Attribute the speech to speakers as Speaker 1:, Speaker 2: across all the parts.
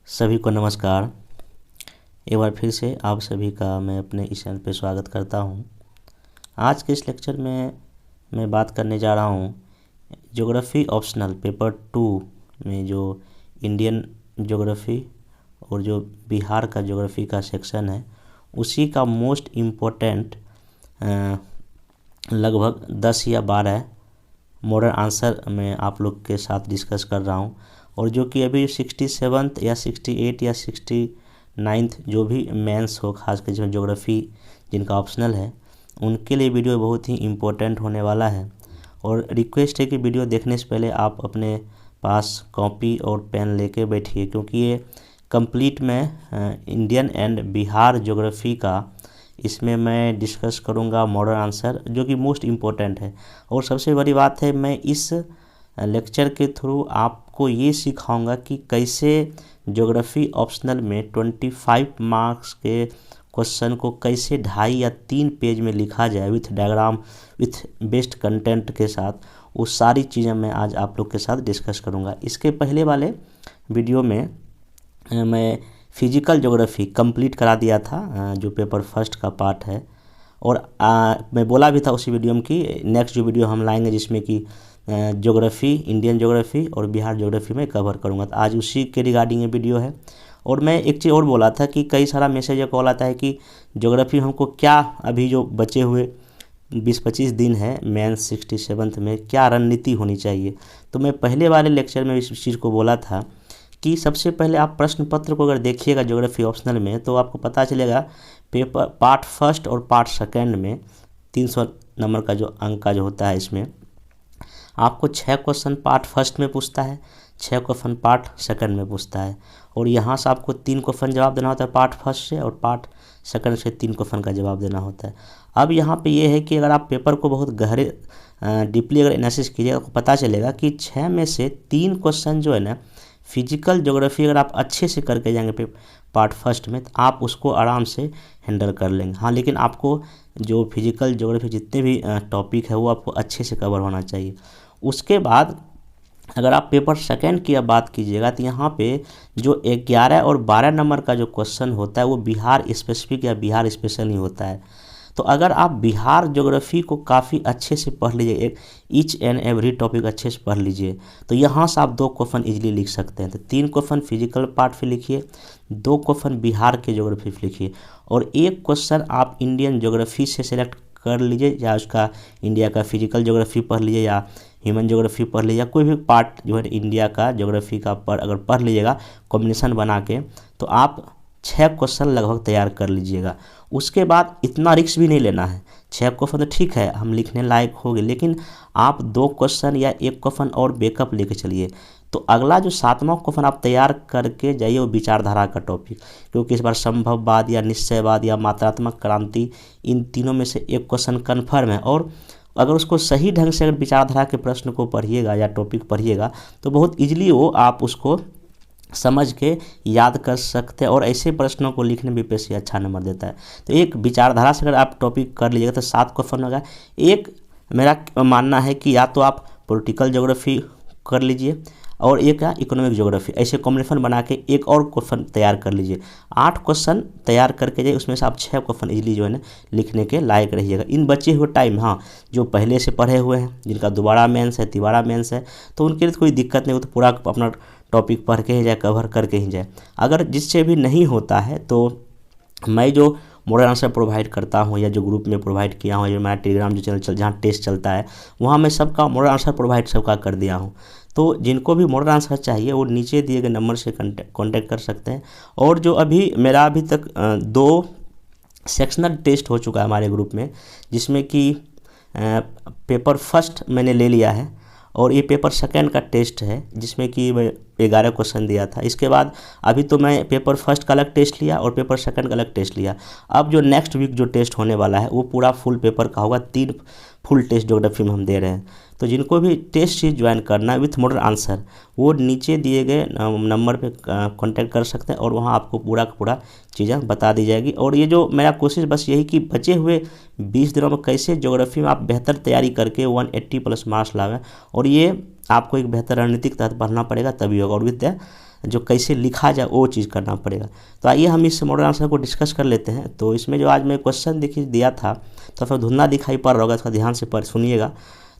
Speaker 1: सभी को नमस्कार। एक बार फिर से आप सभी का मैं अपने इस चैनल पे स्वागत करता हूं। आज के इस लेक्चर में मैं बात करने जा रहा हूं ज्योग्राफी ऑप्शनल पेपर 2 में जो इंडियन ज्योग्राफी और जो बिहार का ज्योग्राफी का सेक्शन है उसी का मोस्ट इम्पोर्टेंट लगभग 10 या 12 मॉडल आंसर मैं आप लोग के साथ डिस्कस कर रहा हूं। और जो कि अभी 67 या 68 या 69 जो भी मेंस हो, खास कर जिसमें ज्योग्राफी जिनका ऑप्शनल है उनके लिए वीडियो बहुत ही इम्पोर्टेंट होने वाला है। और रिक्वेस्ट है कि वीडियो देखने से पहले आप अपने पास कॉपी और पेन लेके बैठिए, क्योंकि ये कंप्लीट मैं इंडियन एंड बिहार ज्योग्राफी का इसमें मैं डिस्कस करूँगा मॉडल आंसर जो कि मोस्ट इम्पोर्टेंट है। और सबसे बड़ी बात है, मैं इस लेक्चर के थ्रू आपको ये सिखाऊंगा कि कैसे ज्योग्राफी ऑप्शनल में 25 मार्क्स के क्वेश्चन को कैसे 2.5 या 3 पेज में लिखा जाए with diagram with best content के साथ। वो सारी चीज़ें मैं आज आप लोग के साथ डिस्कस करूंगा। इसके पहले वाले वीडियो में मैं फिजिकल ज्योग्राफी कंप्लीट करा दिया था, जो पेपर फर्स्ट का पार्ट है। और मैं बोला भी था उसी वीडियो में कि नेक्स्ट जो वीडियो हम लाएंगे जिसमें कि ज्योग्राफी, इंडियन ज्योग्राफी और बिहार ज्योग्राफी में कवर करूंगा। तो आज उसी के रिगार्डिंग ये वीडियो है। और मैं एक चीज़ और बोला था कि कई सारा मैसेज या कॉल आता है कि ज्योग्राफी हमको क्या अभी जो बचे हुए 20-25 दिन है मेंस 67 में क्या रणनीति होनी चाहिए। तो मैं पहले वाले लेक्चर में इस चीज़ को बोला था कि सबसे पहले आप प्रश्न पत्र को अगर देखिएगा ज्योग्राफी ऑप्शनल में तो आपको पता चलेगा पेपर पार्ट फर्स्ट और पार्ट सेकंड में 300 नंबर का जो अंक का जो होता है, इसमें आपको 6 क्वेश्चन पार्ट फर्स्ट में पूछता है, 6 क्वेश्चन पार्ट सेकंड में पूछता है। और यहाँ से आपको 3 क्वेश्चन जवाब देना होता है पार्ट फर्स्ट से, और पार्ट सेकंड से 3 क्वेश्चन का जवाब देना होता है। अब यहाँ पे ये है कि अगर आप पेपर को बहुत गहरे डीपली अगर एनालिसिस कीजिएगा तो पता चलेगा कि 6 में से 3 क्वेश्चन जो है ना फिजिकल ज्योग्राफी अगर आप अच्छे से करके जाएंगे पार्ट फर्स्ट में तो आप उसको आराम से हैंडल कर लेंगे। हाँ, लेकिन आपको जो फिजिकल ज्योग्राफी जितने भी टॉपिक है वो आपको अच्छे से कवर होना चाहिए। उसके बाद अगर आप पेपर सेकंड की अब बात कीजिएगा तो यहाँ पे जो 11 और 12 नंबर का जो क्वेश्चन होता है वो बिहार स्पेसिफिक या बिहार स्पेशल ही होता है। तो अगर आप बिहार ज्योग्राफी को काफ़ी अच्छे से पढ़ लीजिए, एक ईच एंड एवरी टॉपिक अच्छे से पढ़ लीजिए तो यहाँ से आप 2 क्वेश्चन इजीली लिख सकते हैं। तो 3 क्वेश्चन फिजिकल पार्ट पे लिखिए, 2 क्वेश्चन बिहार के ज्योग्राफी पे लिखिए, और 1 क्वेश्चन आप इंडियन ज्योग्राफी से सिलेक्ट कर लीजिए, या उसका इंडिया का फिजिकल ज्योग्राफी पढ़ लीजिए या ह्यूमन ज्योग्राफी पढ़ लीजिए, या कोई भी पार्ट जो है इंडिया का ज्योग्राफी का अगर पढ़ लीजिएगा कॉम्बिनेशन बना के तो आप 6 क्वेश्चन लगभग तैयार कर लीजिएगा। उसके बाद इतना रिस्क भी नहीं लेना है। 6 क्वेश्चन तो ठीक है हम लिखने लायक हो गए, लेकिन आप 2 क्वेश्चन या 1 क्वेश्चन और बैकअप लेके चलिए। तो अगला जो 7वां क्वेश्चन आप तैयार करके जाइए वो विचारधारा का टॉपिक, क्योंकि इस बार संभववाद या निश्चयवाद या मात्रात्मक क्रांति इन तीनों में से 1 क्वेश्चन कन्फर्म है। और अगर उसको सही ढंग से अगर विचारधारा के प्रश्न को पढ़िएगा या टॉपिक पढ़िएगा तो बहुत ईजिली वो आप उसको समझ के याद कर सकते हैं, और ऐसे प्रश्नों को लिखने में बीपीएससी अच्छा नंबर देता है। तो एक विचारधारा से अगर आप टॉपिक कर लीजिएगा तो 7 क्वेश्चन होगा। एक मेरा मानना है कि या तो आप पॉलिटिकल ज्योग्राफी कर लीजिए और एक या इकोनॉमिक ज्योग्राफी, ऐसे कॉम्बिनेशन बना के एक और क्वेश्चन तैयार कर लीजिए। 8 क्वेश्चन तैयार करके जाइए, उसमें से आप 6 क्वेश्चन इजीली जो है ना लिखने के लायक रहिएगा। इन बचे हुए टाइम, हाँ, जो पहले से पढ़े हुए हैं जिनका दोबारा मेंस है तिबारा मेंस है तो उनके लिए कोई दिक्कत नहीं, वो तो पूरा अपना टॉपिक पढ़ के ही जाए, कवर करके ही जाए। अगर जिससे भी नहीं होता है तो मैं जो मॉडल आंसर प्रोवाइड करता हूँ या जो ग्रुप में प्रोवाइड किया हूँ, जो मेरा टेलीग्राम जो चैनल जहाँ टेस्ट चलता है वहाँ मैं सबका मॉडल आंसर प्रोवाइड सबका कर दिया हूँ। तो जिनको भी मॉडल आंसर चाहिए वो नीचे दिए गए नंबर से कांटेक्ट कर सकते हैं। और जो मेरा अभी तक 2 सेक्शनल टेस्ट हो चुका है हमारे ग्रुप में, जिसमें कि पेपर फर्स्ट मैंने ले लिया है और ये पेपर सेकंड का टेस्ट है जिसमें कि मैं 11 क्वेश्चन दिया था। इसके बाद अभी तो मैं पेपर फर्स्ट का अलग टेस्ट लिया और पेपर सेकंड का अलग टेस्ट लिया। अब जो नेक्स्ट वीक जो टेस्ट होने वाला है वो पूरा फुल पेपर का होगा, 3 फुल टेस्ट ज्योग्राफी में हम दे रहे हैं। तो जिनको भी टेस्ट सीरीज ज्वाइन करना है विथ मॉडल आंसर वो नीचे दिए गए नंबर पे कांटेक्ट कर सकते हैं और वहाँ आपको पूरा का पूरा चीज़ें बता दी जाएगी। और ये जो मेरा कोशिश बस यही कि बचे हुए 20 दिनों में कैसे ज्योग्राफी में आप बेहतर तैयारी करके 180 प्लस मार्क्स लावें, और ये आपको एक बेहतर रणनीति के तहत पढ़ना पड़ेगा तभी होगा। और विद जो कैसे लिखा जाए वो चीज़ करना पड़ेगा। तो आइए हम इस मॉडल आंसर को डिस्कस कर लेते हैं। तो इसमें जो आज मैं क्वेश्चन देखिए दिया था, तो फिर धुंधला दिखाई पड़ रहा होगा, इसका ध्यान से पर सुनिएगा।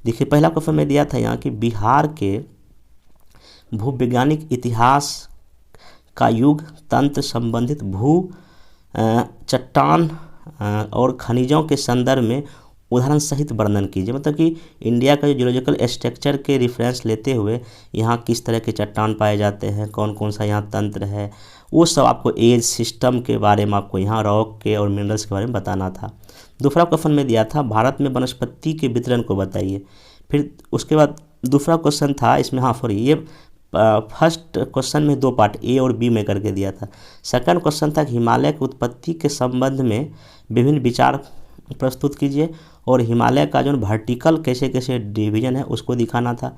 Speaker 1: देखिए पहला क्वेश्चन में दिया था यहाँ कि बिहार के भूवैज्ञानिक इतिहास का युग तंत्र संबंधित भू चट्टान और खनिजों के संदर्भ में उदाहरण सहित वर्णन कीजिए। मतलब कि इंडिया का जो जियोलॉजिकल स्ट्रक्चर के रेफरेंस लेते हुए यहाँ किस तरह के चट्टान पाए जाते हैं, कौन कौन सा यहाँ तंत्र है, वो सब आपको एज सिस्टम के बारे में, आपको यहाँ रॉक के और मिनरल्स के बारे में बताना था। दूसरा क्वेश्चन में दिया था भारत में वनस्पति के वितरण को बताइए। फिर उसके बाद दूसरा क्वेश्चन था इसमें, हाँ सॉरी, ये फर्स्ट क्वेश्चन में 2 पार्ट ए और बी में करके दिया था। सेकंड क्वेश्चन था कि हिमालय की उत्पत्ति के संबंध में विभिन्न विचार प्रस्तुत कीजिए और हिमालय का जो वर्टिकल कैसे कैसे डिवीजन है उसको दिखाना था।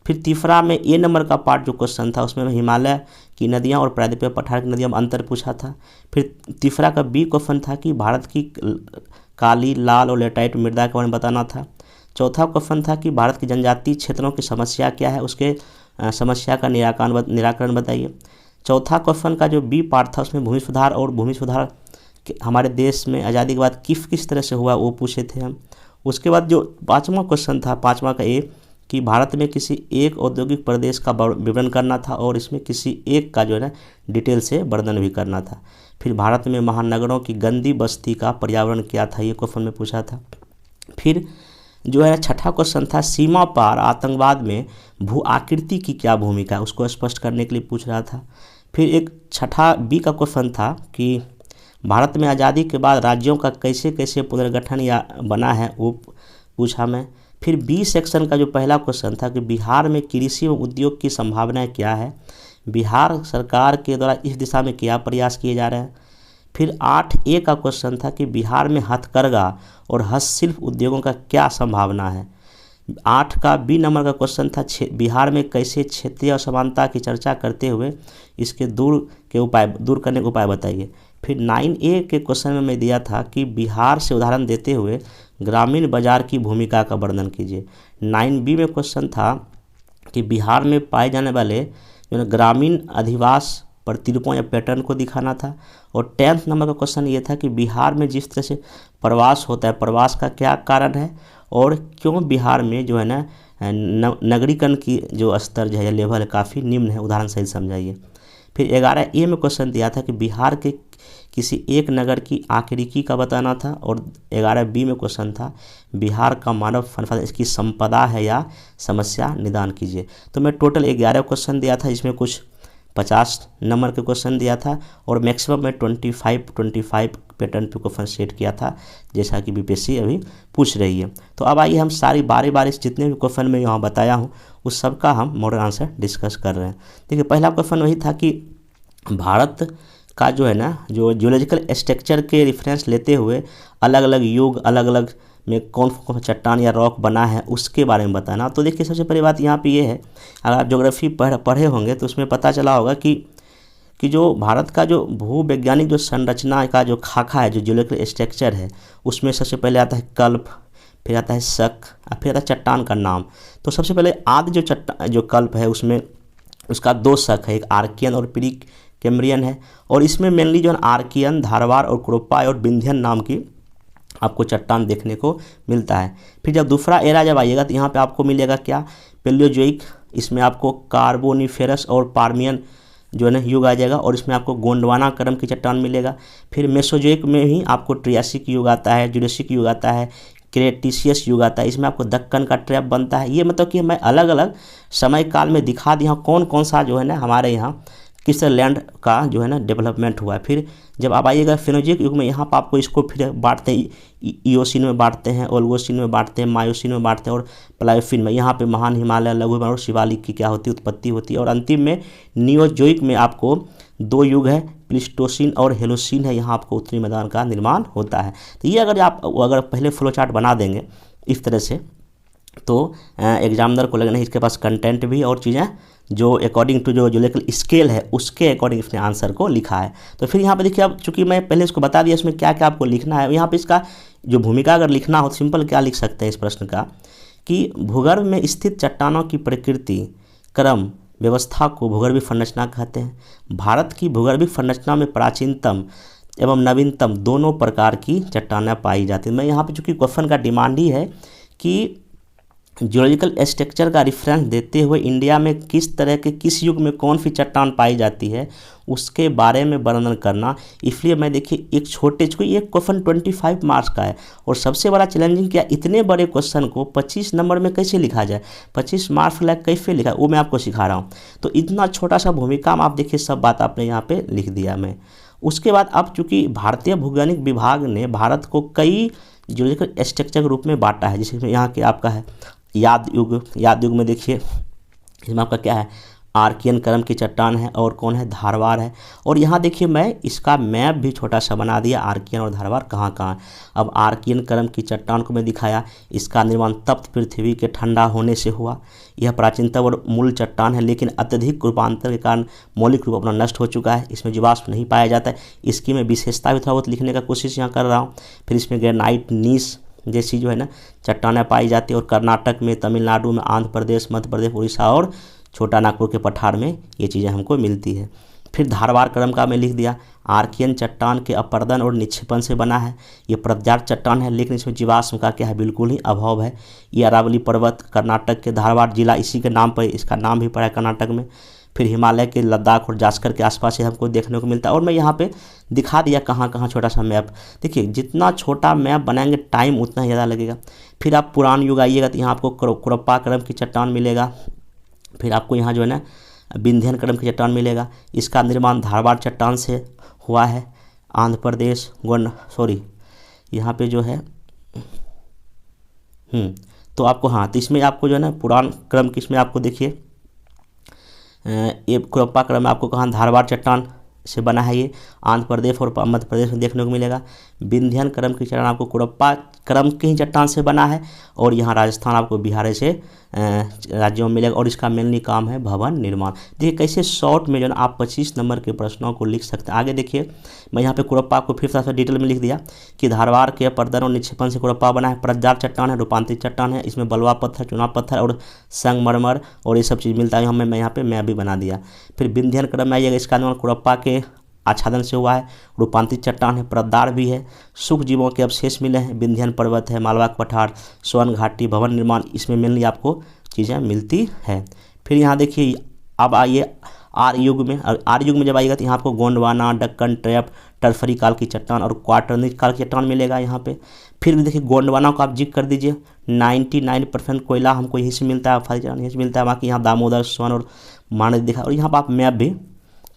Speaker 1: फिर तीसरा में ए नंबर का पार्ट जो क्वेश्चन था उसमें हिमालय की नदियाँ और प्रायद्वीपीय पठार की नदियों में अंतर पूछा था। फिर तीसरा का बी क्वेश्चन था कि भारत की काली, लाल और लेटाइट मृदा के बारे में बताना था। चौथा क्वेश्चन था कि भारत की जनजातीय क्षेत्रों की समस्या क्या है, उसके समस्या का निराकरण बताइए। चौथा क्वेश्चन का जो बी पार्ट था उसमें भूमि सुधार और भूमि सुधार हमारे देश में आज़ादी के बाद किस तरह से हुआ वो पूछे थे हम। उसके बाद जो पाँचवा क्वेश्चन था, पाँचवा का ए, कि भारत में किसी एक औद्योगिक प्रदेश का विवरण करना था और इसमें किसी एक का जो है ना डिटेल से वर्णन भी करना था। फिर भारत में महानगरों की गंदी बस्ती का पर्यावरण क्या था, ये क्वेश्चन में पूछा था। फिर जो है छठा क्वेश्चन था सीमा पार आतंकवाद में भू आकृति की क्या भूमिका है, उसको स्पष्ट करने के लिए पूछ रहा था। फिर एक छठा बी का क्वेश्चन था कि भारत में आज़ादी के बाद राज्यों का कैसे कैसे पुनर्गठन या बना है, वो पूछा मैं। फिर बी सेक्शन का जो पहला क्वेश्चन था कि बिहार में कृषि व उद्योग की संभावनाएं क्या है, बिहार सरकार के द्वारा इस दिशा में क्या प्रयास किए जा रहे हैं। फिर 8A का क्वेश्चन था कि बिहार में हथकरघा और हस्तशिल्प उद्योगों का क्या संभावना है। 8 का बी नंबर का क्वेश्चन था बिहार में कैसे क्षेत्रीय असमानता की चर्चा करते हुए इसके दूर करने के उपाय बताइए। फिर 9A के क्वेश्चन में मैं दिया था कि बिहार से उदाहरण देते हुए ग्रामीण बाजार की भूमिका का वर्णन कीजिए। 9B में क्वेश्चन था कि बिहार में पाए जाने वाले जो ग्रामीण अधिवास प्रतिरूपों या पैटर्न को दिखाना था। और 10th नंबर का क्वेश्चन ये था कि बिहार में जिस तरह से प्रवास होता है, प्रवास का क्या कारण है और क्यों बिहार में जो है ना नगरीकरण की जो स्तर जो है लेवल है काफ़ी निम्न है, उदाहरण सहित समझाइए। फिर 11A में क्वेश्चन दिया था कि बिहार के किसी एक नगर की आकृति का बताना था। और 11B में क्वेश्चन था बिहार का मानव संसाधन इसकी संपदा है या समस्या निदान कीजिए। तो मैं टोटल 11 क्वेश्चन दिया था, जिसमें कुछ 50 नंबर के क्वेश्चन दिया था और मैक्सिमम में 25 पैटर्न पे क्वेश्चन सेट किया था, जैसा कि बीपीएससी अभी पूछ रही है। तो अब आइए हम सारी बारी जितने भी क्वेश्चन मैं यहाँ बताया हूँ उस सब का हम मॉडल आंसर डिस्कस कर रहे हैं। देखिए पहला क्वेश्चन वही था कि भारत का जो है ना जो जियोलॉजिकल स्ट्रक्चर के रेफरेंस लेते हुए अलग अलग युग, अलग अलग में कौन कौन चट्टान या रॉक बना है उसके बारे में बताना। तो देखिए सबसे पहली बात यहाँ पे ये है, अगर आप ज्योग्राफी पढ़े होंगे तो उसमें पता चला होगा कि जो भारत का जो भूवैज्ञानिक जो संरचना का जो खाका है, जो जियोलॉजिकल स्ट्रक्चर है, उसमें सबसे पहले आता है कल्प, फिर आता है शक, फिर आता है चट्टान का नाम। तो सबसे पहले आदि जो कल्प है उसमें उसका 2 शक है, एक आर्कियन और प्री कैम्ब्रियन है। और इसमें मेनली जो है आर्कियन, धारवाड़ और क्रोपाई और विंध्यन नाम की आपको चट्टान देखने को मिलता है। फिर जब दूसरा एरा जब आइएगा तो यहाँ पे आपको मिलेगा क्या, पैलियोजोइक, इसमें आपको कार्बोनिफेरस और पार्मियन जो है ना युग आ जाएगा और इसमें आपको गोंडवाना क्रम की चट्टान मिलेगा। फिर मेसोजोइक में ही आपको ट्रियासिक युग आता है, जुरासिक युग आता है, क्रेटिशियस युग आता है, इसमें आपको दक्कन का ट्रैप बनता है। ये मतलब कि मैं अलग अलग समय काल में दिखा दिया कौन कौन सा जो है ना हमारे यहाँ किस लैंड का जो है ना डेवलपमेंट हुआ है। फिर जब आप आइएगा फेनोजिक युग में, यहाँ पर आपको इसको फिर बांटते हैं, इओसिन में बांटते हैं, ओल्गोसिन में बांटते हैं, मायोसिन में बांटते हैं और प्लायोफिन में। यहाँ पे महान हिमालय, लघु हिमालय और शिवालिक की क्या होती है, उत्पत्ति होती है। और अंतिम में नियोजोइक में आपको 2 युग है, प्लीस्टोसिन और हेलोसिन है, यहाँ आपको उत्तरी मैदान का निर्माण होता है। तो ये अगर पहले फ्लो चार्ट बना देंगे इस तरह से तो एग्जामिनर को लगना है इसके पास कंटेंट भी और चीज़ें जो अकॉर्डिंग टू जो जियोलॉजिकल स्केल है उसके अकॉर्डिंग इसने आंसर को लिखा है। तो फिर यहाँ पे देखिए, अब चूंकि मैं पहले इसको बता दिया इसमें क्या क्या आपको लिखना है, यहाँ पे इसका जो भूमिका अगर लिखना हो सिंपल क्या लिख सकते हैं इस प्रश्न का कि भूगर्भ में स्थित चट्टानों की प्रकृति, क्रम, व्यवस्था को भूगर्भीय संरचना कहते हैं। भारत की भूगर्भीय संरचना में प्राचीनतम एवं नवीनतम दोनों प्रकार की चट्टानें पाई जाती हैं। मैं यहाँ पे चूँकि क्वेश्चन का डिमांड ही है कि जियोलॉजिकल स्ट्रक्चर का रेफरेंस देते हुए इंडिया में किस तरह के किस युग में कौन सी चट्टान पाई जाती है उसके बारे में वर्णन करना, इसलिए मैं देखिए एक छोटे चूँकि एक क्वेश्चन 25 मार्क्स का है और सबसे बड़ा चैलेंजिंग क्या, इतने बड़े क्वेश्चन को 25 नंबर में कैसे लिखा जाए, 25 मार्क्स लायक कैसे लिखा, वो मैं आपको सिखा रहा हूँ। तो इतना छोटा सा भूमिका में आप देखिए सब बात आपने यहाँ पे लिख दिया मैं। उसके बाद अब चूँकि भारतीय भूगोलिक विभाग ने भारत को कई जियोलॉजिकल स्ट्रक्चर के रूप में बांटा है, जिसमें यहाँ के आपका है याद युग में देखिए इसमें आपका क्या है आर्कियन क्रम की चट्टान है और कौन है धारवाड़ है। और यहाँ देखिए मैं इसका मैप भी छोटा सा बना दिया आर्कियन और धारवाड़ कहाँ कहाँ। अब आर्कियन क्रम की चट्टान को मैं दिखाया, इसका निर्माण तप्त पृथ्वी के ठंडा होने से हुआ। यह प्राचीनतम और मूल चट्टान है, लेकिन अत्यधिक रूपांतर के कारण मौलिक रूप अपना नष्ट हो चुका है, इसमें जीवाश्म नहीं पाया जाता है। इसकी मैं विशेषता भी थोड़ा बहुत लिखने का कोशिश यहाँ कर रहा हूँ। फिर इसमें ग्रेनाइट नीस जैसी जो है ना चट्टानें पाई जाती है और कर्नाटक में, तमिलनाडु में, आंध्र प्रदेश, मध्य प्रदेश, उड़ीसा और छोटा नागपुर के पठार में ये चीज़ें हमको मिलती है। फिर धारवाड़ क्रम का मैं लिख दिया, आर्कियन चट्टान के अपर्दन और निक्षेपण से बना है। ये प्रत्यार्थ चट्टान है, लेकिन इसमें जीवाश्म का क्या है बिल्कुल ही अभाव है। ये अरावली पर्वत कर्नाटक के धारवाड़ जिला इसी के नाम पर इसका नाम भी पड़ा है कर्नाटक में। फिर हिमालय के लद्दाख और जास्कर के आसपास से हमको देखने को मिलता है। और मैं यहाँ पे दिखा दिया कहाँ कहाँ छोटा सा मैप। देखिए जितना छोटा मैप बनाएंगे टाइम उतना ही ज़्यादा लगेगा। फिर आप पुरान युग आइएगा तो यहाँ आपको कुरप्पा क्रम की चट्टान मिलेगा। फिर आपको यहाँ जो है ना विंध्यन क्रम की चट्टान मिलेगा। इसका निर्माण धारवाड़ चट्टान से हुआ है। आंध्र प्रदेश यहाँ पे जो है तो आपको तो इसमें आपको जो है ना पुरान क्रम की इसमें आपको देखिए ये कुरप्पा क्रम आपको कहाँ धारवाड़ चट्टान से बना है। ये आंध्र प्रदेश और मध्य प्रदेश में देखने को मिलेगा। विंध्यन क्रम की चट्टान आपको कुरप्पा क्रम की ही चट्टान से बना है और यहाँ राजस्थान आपको बिहार से राज्यों में मिलेगा। और इसका मेनली काम है भवन निर्माण। देखिए कैसे शॉर्ट में जो है आप 25 नंबर के प्रश्नों को लिख सकते हैं। आगे देखिए मैं यहाँ पे कुरप्पा को फिर थोड़ा सा डिटेल में लिख दिया कि धारवाड़ के अपर्दन और निक्षेपण से कुरप्पा बना है। प्रज्ञात चट्टान है, रूपांतरित चट्टान है, इसमें बलुआ पत्थर, चुना पत्थर और संगमरमर और ये सब चीज़ मिलता है। मैं यहाँ पे मैप भी बना दिया। फिर विंध्यन क्रम में आइएगा, इसका निर्माण कुरप्पा के आच्छादन से हुआ है। रूपांतरित चट्टान है, प्रदार भी है, सूक्ष्म जीवों के अवशेष मिले हैं, विंध्यन पर्वत है, मालवा का पठार, स्वर्ण घाटी, भवन निर्माण, इसमें मेनली आपको चीज़ें मिलती है। फिर यहाँ देखिए अब आइए आर्य युग में। आर्य युग में जब आइएगा तो यहाँ आपको गोंडवाना, डक्कन ट्रैप, टर्फरी काल की चट्टान और क्वाटरनी काल की चट्टान मिलेगा यहाँ पे। फिर देखिए गोंडवाना को आप जिक्र कर दीजिए, 99% कोयला हमको यहीं से मिलता है, फाइल यहीं से मिलता है। बाकी यहाँ दामोदर, स्वर्ण और मानद दिखा। और यहाँ पर आप मैप भी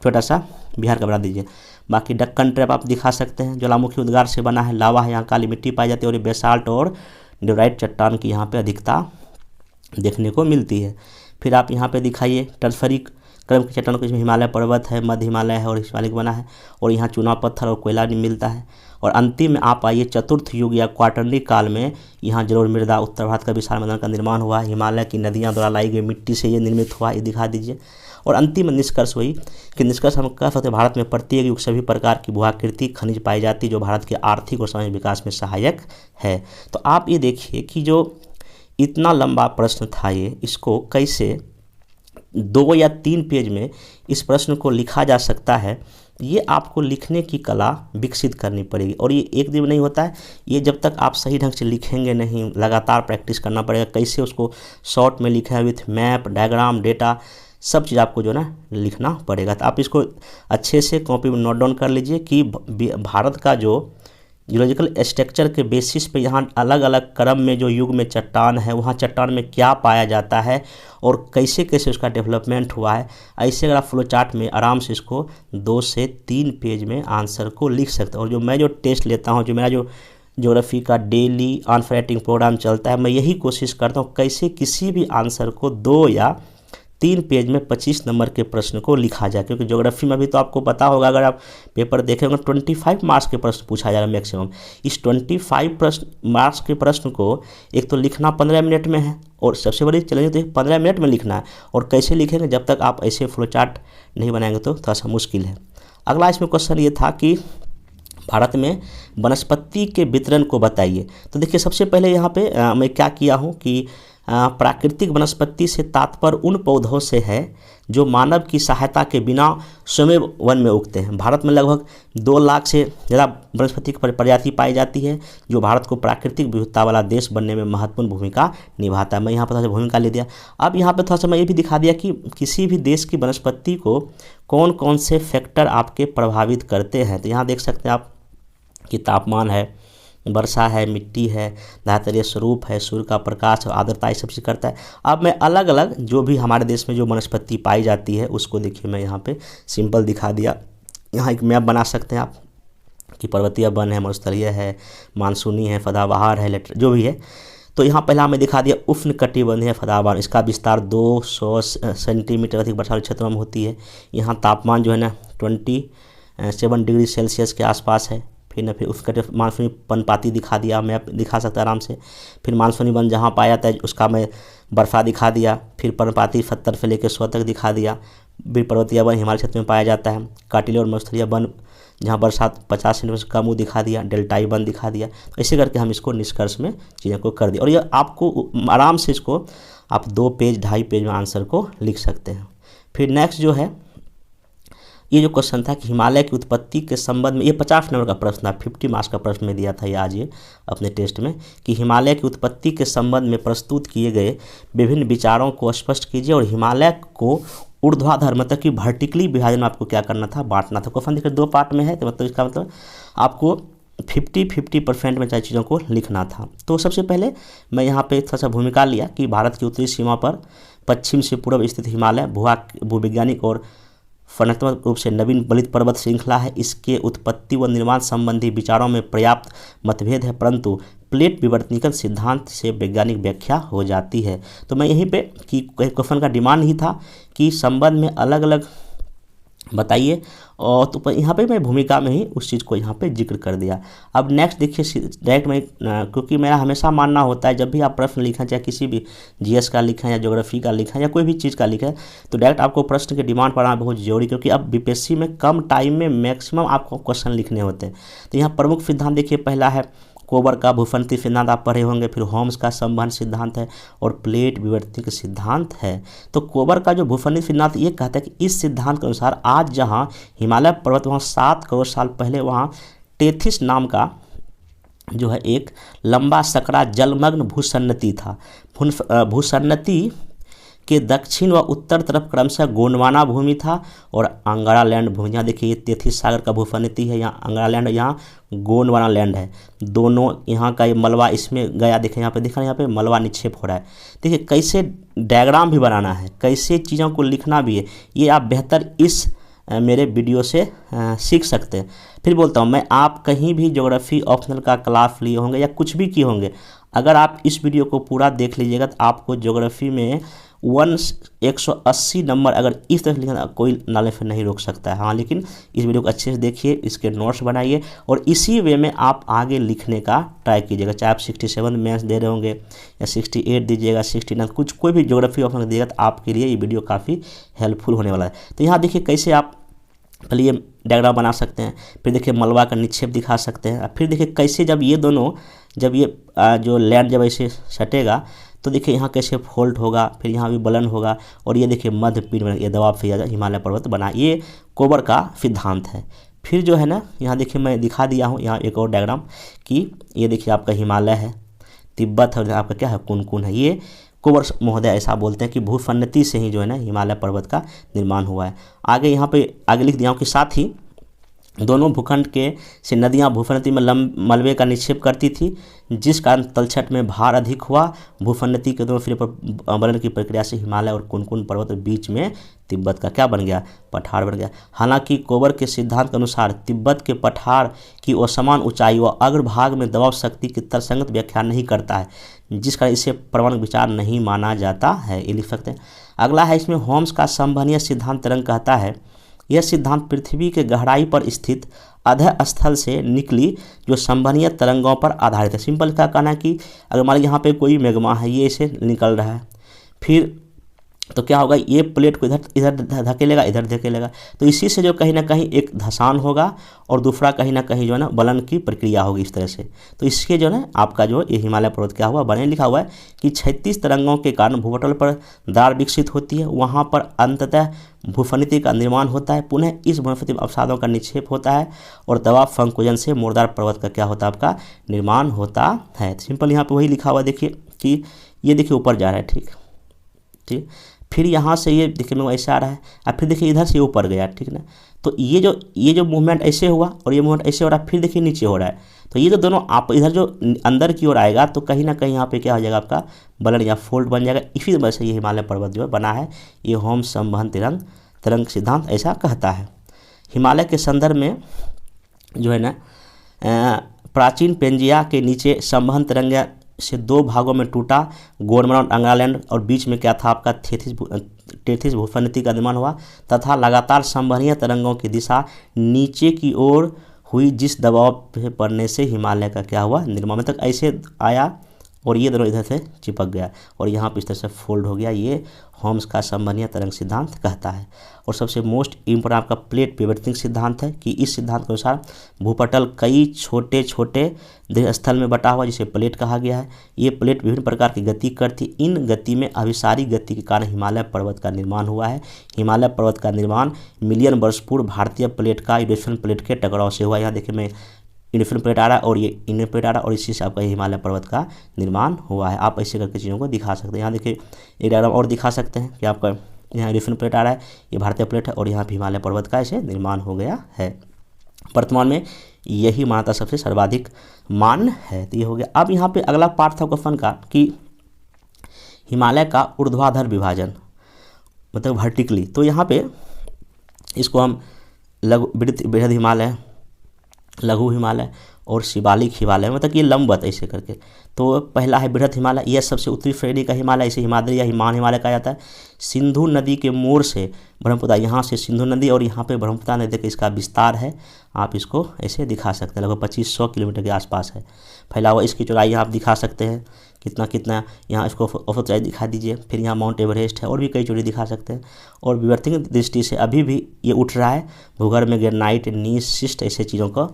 Speaker 1: छोटा सा बिहार का बना दीजिए। बाकी डक्कन ट्रैप आप दिखा सकते हैं, ज्वालामुखी उद्गार से बना है, लावा है, यहाँ काली मिट्टी पाई जाती है और ये बेसाल्ट और ड्यूराइट चट्टान की यहाँ पे अधिकता देखने को मिलती है। फिर आप यहाँ पे दिखाइए टर्फरी क्रम की चट्टानों को, इसमें हिमालय पर्वत है, मध्य हिमालय है और हिमालय बना है और यहाँ चूना पत्थर और कोयला भी मिलता है। और अंतिम में आप आइए चतुर्थ युग या क्वाटरनी काल में, यहाँ जलोढ़ मृदा, उत्तर भारत का विशाल मैदान का निर्माण हुआ, हिमालय की नदियाँ द्वारा लाई गई मिट्टी से ये निर्मित हुआ, ये दिखा दीजिए। और अंतिम निष्कर्ष हुई कि निष्कर्ष हम कह सकते हैं भारत में प्रत्येक युग सभी प्रकार की भूआकृति खनिज पाई जाती जो भारत के आर्थिक और सामाजिक विकास में सहायक है। तो आप ये देखिए कि जो इतना लंबा प्रश्न था ये, इसको कैसे 2 या 3 पेज में इस प्रश्न को लिखा जा सकता है। ये आपको लिखने की कला विकसित करनी पड़ेगी और ये एक दिन नहीं होता है। ये जब तक आप सही ढंग से लिखेंगे नहीं, लगातार प्रैक्टिस करना पड़ेगा। कैसे उसको शॉर्ट में लिखा है विथ मैप, डायग्राम, डेटा, सब चीज़ आपको जो है ना लिखना पड़ेगा। तो आप इसको अच्छे से कॉपी में नोट डाउन कर लीजिए कि भारत का जो जियोलॉजिकल स्ट्रक्चर के बेसिस पे यहाँ अलग अलग क्रम में जो युग में चट्टान है, वहाँ चट्टान में क्या पाया जाता है और कैसे कैसे उसका डेवलपमेंट हुआ है। ऐसे अगर आप फ्लो चार्ट में आराम से इसको 2 से 3 पेज में आंसर को लिख सकते हैं। और जो मैं जो टेस्ट लेता हूँ, जो मेरा जो ज्योग्राफी का डेली आंसर राइटिंग प्रोग्राम चलता है, मैं यही कोशिश करता हूँ कैसे किसी भी आंसर को 2 या 3 पेज में 25 नंबर के प्रश्न को लिखा जाए। क्योंकि ज्योग्राफी में भी तो आपको पता होगा, अगर आप पेपर देखेंगे 25 मार्क्स के प्रश्न पूछा जाएगा मैक्सिमम। इस 25 मार्क्स के प्रश्न को एक तो लिखना 15 मिनट में है और सबसे बड़ी चैलेंज तो 15 मिनट में लिखना है। और कैसे लिखेंगे, जब तक आप ऐसे फ्लो चार्ट नहीं बनाएंगे तो थोड़ा सा मुश्किल है। अगला इसमें क्वेश्चन ये था कि भारत में वनस्पति के वितरण को बताइए। तो देखिए सबसे पहले यहाँ पे मैं क्या किया हूँ कि प्राकृतिक वनस्पति से तात्पर्य उन पौधों से है जो मानव की सहायता के बिना स्वयं वन में उगते हैं। भारत में लगभग 2 लाख से ज़्यादा वनस्पति की प्रजाति पाई जाती है, जो भारत को प्राकृतिक विविधता वाला देश बनने में महत्वपूर्ण भूमिका निभाता है। मैं यहाँ पर थोड़ा सा भूमिका ले दिया। अब यहाँ पर थोड़ा सा मैं ये भी दिखा दिया कि किसी भी देश की वनस्पति को कौन कौन से फैक्टर आपके प्रभावित करते हैं। तो यहाँ देख सकते हैं आप कि तापमान है, वर्षा है, मिट्टी है, धातरीय स्वरूप है, सूर्य का प्रकाश और आर्द्रता, ये सब चीज़ करता है। अब मैं अलग अलग जो भी हमारे देश में जो वनस्पति पाई जाती है उसको देखिए मैं यहाँ पे सिंपल दिखा दिया। यहाँ एक मैप बना सकते हैं आप कि पर्वतीय वन है, मरुस्थलीय है, मानसूनी है, सदाबहार है, जो भी है। तो यहाँ पहला मैं दिखा दिया उष्णकटिबंधीय सदाबहार, इसका विस्तार 200 सेंटीमीटर अधिक वर्षा क्षेत्रों में होती है। यहाँ तापमान जो है ना 27 डिग्री सेल्सियस के आसपास है। फिर उसका मानसूनी वनपाती दिखा दिया, मैं दिखा सकता आराम से। फिर मानसूनी वन जहाँ पाया जाता है उसका मैं बर्फा दिखा दिया। फिर पर्णपाती 70 से लेकर 100 तक दिखा दिया। फिर पर्वतीय वन हिमालय क्षेत्र में पाया जाता है। काटिले और मरुस्थलीय वन जहाँ बरसात 50 सेंटीमीटर से कम वो दिखा दिया। डेल्टाई वन दिखा दिया। तो ऐसे करके हम इसको निष्कर्ष में चीज़ों को कर दिया। और ये आपको आराम से इसको आप 2 पेज 2.5 पेज में आंसर को लिख सकते हैं। फिर नेक्स्ट जो है ये जो क्वेश्चन था कि हिमालय की उत्पत्ति के संबंध में, ये 50 नंबर का प्रश्न था, 50 मार्क्स का प्रश्न में दिया था ये आज ये अपने टेस्ट में, कि हिमालय की उत्पत्ति के संबंध में प्रस्तुत किए गए विभिन्न विचारों को स्पष्ट कीजिए और हिमालय को ऊर्ध्वाधर मतलब कि वर्टिकली विभाजन में आपको क्या करना था, बांटना था। क्वेश्चन देखिए 2 पार्ट में है, तो मतलब इसका मतलब आपको 50-50% में चाहे चीज़ों को लिखना था। तो सबसे पहले मैं यहाँ पे थोड़ा सा भूमिका लिया कि भारत की उत्तरी सीमा पर पश्चिम से पूर्व स्थित हिमालय भूवैज्ञानिक और फलनात्मक रूप से नवीन बलित पर्वत श्रृंखला है। इसके उत्पत्ति व निर्माण संबंधी विचारों में पर्याप्त मतभेद है, परंतु प्लेट विवर्तनीकरण सिद्धांत से वैज्ञानिक व्याख्या हो जाती है। तो मैं यहीं पे कि क्वेश्चन का डिमांड ही था कि संबंध में अलग अलग बताइए, और तो यहाँ पे मैं भूमिका में ही उस चीज़ को यहाँ पे जिक्र कर दिया। अब नेक्स्ट देखिए डायरेक्ट में, क्योंकि मेरा हमेशा मानना होता है जब भी आप प्रश्न लिखें, चाहे किसी भी जीएस का लिखें या ज्योग्राफी का लिखें या कोई भी चीज़ का लिखें, तो डायरेक्ट आपको प्रश्न के डिमांड पढ़ना बहुत जरूरी, क्योंकि अब बीपीएससी में कम टाइम में मैक्सिमम आपको क्वेश्चन लिखने होते हैं। तो यहाँ प्रमुख सिद्धांत देखिए, पहला है कोबर का भूफलनीय सिद्धांत आप पढ़े होंगे, फिर होम्स का संवहन सिद्धांत है और प्लेट विवर्तनिक सिद्धांत है। तो कोबर का जो भूफलनीय सिद्धांत ये कहता है कि इस सिद्धांत के अनुसार आज जहाँ हिमालय पर्वत वहाँ 7 करोड़ साल पहले वहाँ टेथिस नाम का जो है एक लंबा सकरा जलमग्न भूसन्नति था। भूसन्नति के दक्षिण व उत्तर तरफ क्रमशः गोंडवाना भूमि था और अंगारा लैंड भूमि। यहाँ देखिए ये तेथिस सागर का भूफलनीति है, यहाँ अंगारा लैंड, यहाँ गोंडवाना लैंड है। दोनों यहाँ का ये मलबा इसमें गया, देखिए यहाँ पे देखा, यहाँ पे मलबा निक्षेप हो रहा है। देखिए कैसे डायग्राम भी बनाना है, कैसे चीज़ों को लिखना भी है, ये आप बेहतर इस मेरे वीडियो से सीख सकते हैं। फिर बोलता हूँ मैं, आप कहीं भी ज्योग्राफी ऑप्शनल का क्लास लिए होंगे या कुछ भी किए होंगे, अगर आप इस वीडियो को पूरा देख लीजिएगा तो आपको ज्योग्राफी में 180 नंबर अगर इस तरह से लिखना, कोई नाले से नहीं रोक सकता है। हाँ, लेकिन इस वीडियो को अच्छे से देखिए, इसके नोट्स बनाइए और इसी वे में आप आगे लिखने का ट्राई कीजिएगा। चाहे आप 67 मैथ्स दे रहे होंगे या 68 दीजिएगा, 69 कुछ कोई भी ज्योग्राफी ऑप्शन दीजिएगा, तो आपके लिए ये वीडियो काफ़ी हेल्पफुल होने वाला है। तो यहाँ देखिए कैसे आप पहले ये डायग्राम बना सकते हैं, फिर देखिए मलबा का निक्षेप दिखा सकते हैं, फिर देखिए कैसे जब ये दोनों, जब ये जो लैंड जब ऐसे सटेगा तो देखिए यहाँ कैसे फोल्ड होगा, फिर यहाँ भी बलन होगा और ये देखिए मध्य पीठ में ये दबाव से हिमालय पर्वत बना, ये कोबर का सिद्धांत है। फिर जो है ना यहाँ देखिए मैं दिखा दिया हूँ यहाँ एक और डायग्राम कि ये देखिए आपका हिमालय है, तिब्बत है, आपका क्या है कुनकुन है। ये कोबर महोदय ऐसा बोलते हैं कि भूफलनीति से ही जो है ना हिमालय पर्वत का निर्माण हुआ है। आगे यहाँ पे आगे लिख दिया हूँ कि साथ ही दोनों भूखंड के से नदियां भूफलनीति में मलबे का निक्षेप करती थी, जिस कारण तलछट में भार अधिक हुआ। भूफलनीति के दोनों सिरे पर बलन की प्रक्रिया से हिमालय और कुनकुन पर्वत और बीच में तिब्बत का क्या बन गया, पठार बन गया। हालांकि कोबर के सिद्धांत के अनुसार तिब्बत के पठार की असमान ऊंचाई व अग्रभाग में दबाव शक्ति की तर्कसंगत व्याख्या नहीं करता है, जिस कारण इसे प्रमाणिक विचार नहीं माना जाता है, ये लिख सकते हैं। अगला है इसमें होम्स का संवहनीय सिद्धांत तरंग कहता है, यह सिद्धांत पृथ्वी के गहराई पर स्थित अधः स्थल से निकली जो संवहनीय तरंगों पर आधारित है। सिंपल क्या कहना है कि अगर मान लीजिए यहाँ पे कोई मैग्मा है, ये इसे निकल रहा है, फिर तो क्या होगा, ये प्लेट को इधर इधर धकेलेगा, इधर धकेलेगा, तो इसी से जो कहीं ना कहीं एक धसान होगा और दूसरा कहीं ना कहीं जो है ना बलन की प्रक्रिया होगी इस तरह से। तो इसके जो है आपका जो ये हिमालय पर्वत क्या हुआ, बने लिखा हुआ है कि 36 तरंगों के कारण भूपटल पर दरार विकसित होती है, वहाँ पर अंततः भूफनिति का निर्माण होता है, पुनः इस भूफनिति में अवसादों का निक्षेप होता है और दबाव संकुचन से मुर्दार पर्वत का क्या होता है, आपका निर्माण होता है। सिंपल यहाँ पे वही लिखा हुआ देखिए कि ये देखिए ऊपर जा रहा है, ठीक ठीक, फिर यहाँ से ये देखिए में ऐसे आ रहा है, और फिर देखिए इधर से ऊपर गया, ठीक ना। तो ये जो मूवमेंट ऐसे हुआ और ये मूवमेंट ऐसे हो रहा है, फिर देखिए नीचे हो रहा है, तो ये जो दोनों आप इधर जो अंदर की ओर आएगा तो कहीं ना कहीं यहाँ पे क्या हो जाएगा, आपका बलन या फोल्ड बन जाएगा। इसी वजह से ये हिमालय पर्वत जो है बना है। ये होम्स संवहन तरंग सिद्धांत ऐसा कहता है। हिमालय के संदर्भ में जो है ना प्राचीन पेंजिया के नीचे संवहन तरंग से 2 भागों में टूटा, गोंडवाना और अंगालैंड, और बीच में क्या था आपका टेथिस भूफनिति का निर्माण हुआ तथा लगातार संवहनीय तरंगों की दिशा नीचे की ओर हुई, जिस दबाव पे पड़ने से हिमालय का क्या हुआ, निर्माण तक ऐसे आया और ये दोनों इधर से चिपक गया और यहाँ पर इस तरह से फोल्ड हो गया। ये होम्स का संवहनीय तरंग सिद्धांत कहता है। और सबसे मोस्ट इम्पोर्टेंट आपका प्लेट पिवटिंग सिद्धांत है कि इस सिद्धांत के अनुसार भूपटल कई छोटे छोटे स्थल में बटा हुआ जिसे प्लेट कहा गया है। ये प्लेट विभिन्न प्रकार की गति करती, इन गति में अभिसारी गति के कारण हिमालय पर्वत का निर्माण हुआ है। हिमालय पर्वत का निर्माण मिलियन वर्ष पूर्व भारतीय प्लेट का यूरेशियन प्लेट के टकराव से हुआ। यहाँ देखिए मैं यूरेशियन प्लेट आ रहा है और ये इंडियन प्लेट आ रहा है और इसी से आपका हिमालय पर्वत का निर्माण हुआ है। आप ऐसे करके चीज़ों को दिखा सकते हैं। यहाँ देखिए एक डायग्राम और दिखा सकते हैं कि आपका यहाँ यूरेशियन प्लेट आ रहा है, ये भारतीय प्लेट है और यहाँ पे हिमालय पर्वत का ऐसे निर्माण हो गया है। वर्तमान में यही मान्यता सबसे सर्वाधिक मान्य है। तो ये हो गया। अब यहाँ पे अगला पार्ट था क्वेश्चन का कि हिमालय का ऊर्ध्वाधर विभाजन मतलब वर्टिकली। तो यहाँ पे इसको हम बृहद हिमालय, लघु हिमालय और शिवालिक हिमालय, मतलब कि ये लंबवत ऐसे करके। तो पहला है बृहद हिमालय, यह सबसे उत्तरी श्रेणी का हिमालय, इसे हिमाद्री या हिमान हिमालय कहा जाता है। सिंधु नदी के मोड़ से ब्रह्मपुत्र, यहाँ से सिंधु नदी और यहाँ पे ब्रह्मपुत्र नदी का इसका विस्तार है। आप इसको ऐसे दिखा सकते हैं, लगभग 2500 किलोमीटर के आसपास है फैला हुआ। इसकी चौड़ाई आप दिखा सकते हैं कितना यहाँ इसको औसत ऊंचाई दिखा दीजिए। फिर यहाँ माउंट एवरेस्ट है और भी कई चोटी दिखा सकते हैं। और विवर्तन की दृष्टि से अभी भी ये उठ रहा है। भूगर्भ में ग्रेनाइट, नीस, शिस्ट ऐसे चीज़ों का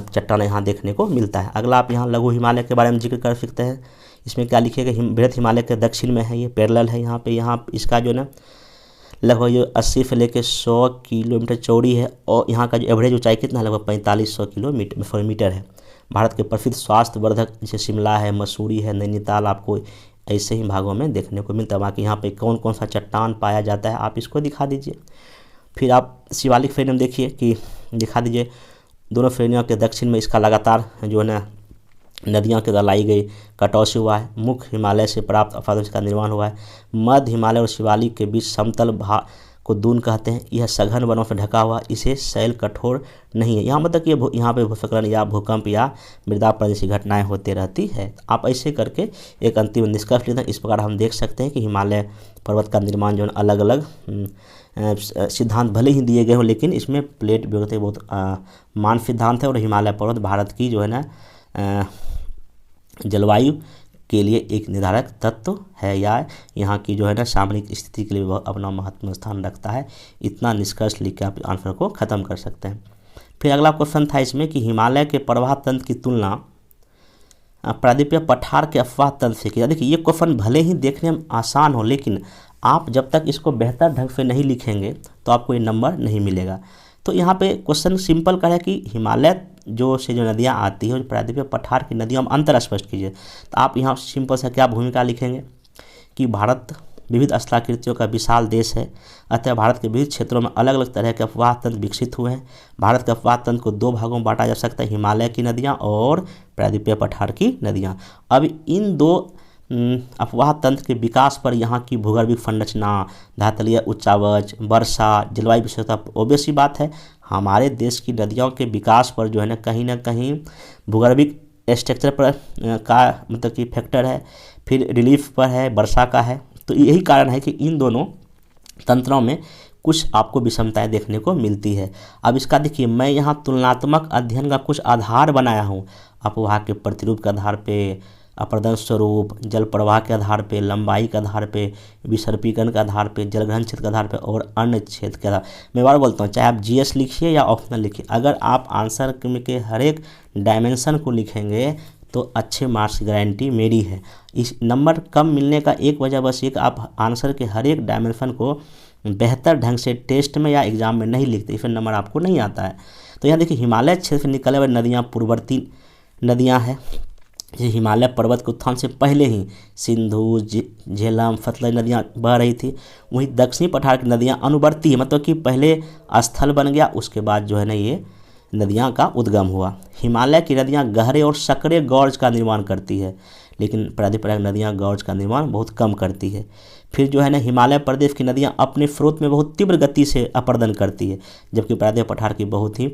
Speaker 1: चट्टान यहाँ देखने को मिलता है। अगला आप यहाँ लघु हिमालय के बारे में जिक्र कर सकते हैं। इसमें क्या लिखिएगा, बृहद हिमालय के दक्षिण में है, ये पैरेलल है यहाँ पे। यहाँ इसका जो ना लगभग जो 80 से लेकर 100 किलोमीटर चौड़ी है और यहाँ का जो एवरेज ऊंचाई कितना है, लगभग 4500 मीटर है। भारत के प्रसिद्ध स्वास्थ्य वर्धक जैसे शिमला है, मसूरी है, नैनीताल आपको ऐसे ही भागों में देखने को मिलता है। बाकी यहाँ पे कौन कौन सा चट्टान पाया जाता है आप इसको दिखा दीजिए। फिर आप शिवालिक श्रेणी में देखिए कि दिखा दीजिए, दोनों श्रेणियों के दक्षिण में इसका लगातार जो है ना नदियों के द्वारा लाई गई कटाव से हुआ है। मुख्य हिमालय से प्राप्त अवसादों का निर्माण हुआ है। मध्य हिमालय और शिवालिक के बीच समतल भाग को दून कहते हैं। यह सघन वनों से ढका हुआ, इसे शैल कठोर नहीं है। यहाँ मतलब कि यहाँ पे भूस्खलन या भूकंप या मृदा जैसी घटनाएं होती रहती है। आप ऐसे करके एक अंतिम निष्कर्ष लेते हैं। इस प्रकार हम देख सकते हैं कि हिमालय पर्वत का निर्माण जो है अलग अलग सिद्धांत भले ही दिए गए हों, लेकिन इसमें प्लेट विवर्तन बहुत मान सिद्धांत है। और हिमालय पर्वत भारत की जो है ना जलवायु के लिए एक निर्धारक तत्व है, या यहाँ की जो है ना सामरिक स्थिति के लिए वह अपना महत्वपूर्ण स्थान रखता है। इतना निष्कर्ष लिख के आप आंसर को ख़त्म कर सकते हैं। फिर अगला क्वेश्चन था इसमें कि हिमालय के प्रवाह तंत्र की तुलना प्रायद्वीपीय पठार के अफवाह तंत्र से किया। देखिए ये क्वेश्चन भले ही देखने में आसान हो, लेकिन आप जब तक इसको बेहतर ढंग से नहीं लिखेंगे तो आपको ये नंबर नहीं मिलेगा। तो यहाँ पे क्वेश्चन सिंपल का है कि हिमालय जो नदियाँ आती है प्रायद्वीपीय पठार की नदियों में अंतर स्पष्ट कीजिए। तो आप यहाँ सिंपल सा क्या भूमिका लिखेंगे कि भारत विविध स्थलाकृतियों का विशाल देश है, अतः भारत के विविध क्षेत्रों में अलग अलग तरह के अफवाह तंत्र विकसित हुए हैं। भारत के अफवाह तंत्र को 2 भागों में बांटा जा सकता है, हिमालय की नदियाँ और प्रायद्वीपीय पठार की नदियाँ। अब इन 2 अफवाह तंत्र के विकास पर यहाँ की भूगर्भिक संरचना, धातलीय उच्चावच, वर्षा, जलवायु विशेषता, ऑब्वियस सी बात है हमारे देश की नदियों के विकास पर जो है ना कहीं भूगर्भिक स्ट्रक्चर पर का मतलब कि फैक्टर है, फिर रिलीफ पर है, वर्षा का है। तो यही कारण है कि इन दोनों तंत्रों में कुछ आपको विषमताएं देखने को मिलती है। अब इसका देखिए मैं यहाँ तुलनात्मक अध्ययन का कुछ आधार बनाया हूँ, अफवाह के प्रतिरूप के आधार पे, अपर्दन स्वरूप, जल प्रवाह के आधार पे, लंबाई के आधार पे, विसर्पीकरण के आधार पे, जलग्रहण क्षेत्र के आधार पे और अन्य क्षेत्र के आधार। मैं बार बोलता हूँ, चाहे आप जीएस लिखिए या ऑप्शनल लिखिए, अगर आप आंसर के हर एक डायमेंशन को लिखेंगे तो अच्छे मार्क्स की गारंटी मेरी है। इस नंबर कम मिलने का एक वजह बस ये कि आप आंसर के हर एक डायमेंशन को बेहतर ढंग से टेस्ट में या एग्जाम में नहीं लिखते, फिर नंबर आपको नहीं आता है। तो यहाँ देखिए, हिमालय क्षेत्र से निकले हुए नदियाँ पूर्ववर्ती नदियाँ हैं, ये हिमालय पर्वत के उत्थान से पहले ही सिंधु, झेलम, फतलज नदियाँ बह रही थी। वहीं दक्षिणी पठार की नदियाँ अनुवर्ती है, मतलब कि पहले स्थल बन गया, उसके बाद जो है ना ये नदियाँ का उद्गम हुआ। हिमालय की नदियाँ गहरे और सकरे गॉर्ज का निर्माण करती है, लेकिन प्राधिपराग नदियाँ गॉर्ज का निर्माण बहुत कम करती है। फिर जो है ना हिमालय प्रदेश की नदियाँ अपने स्रोत में बहुत तीव्र गति से अपर्दन करती है, जबकि प्रादेशिक पठार की बहुत ही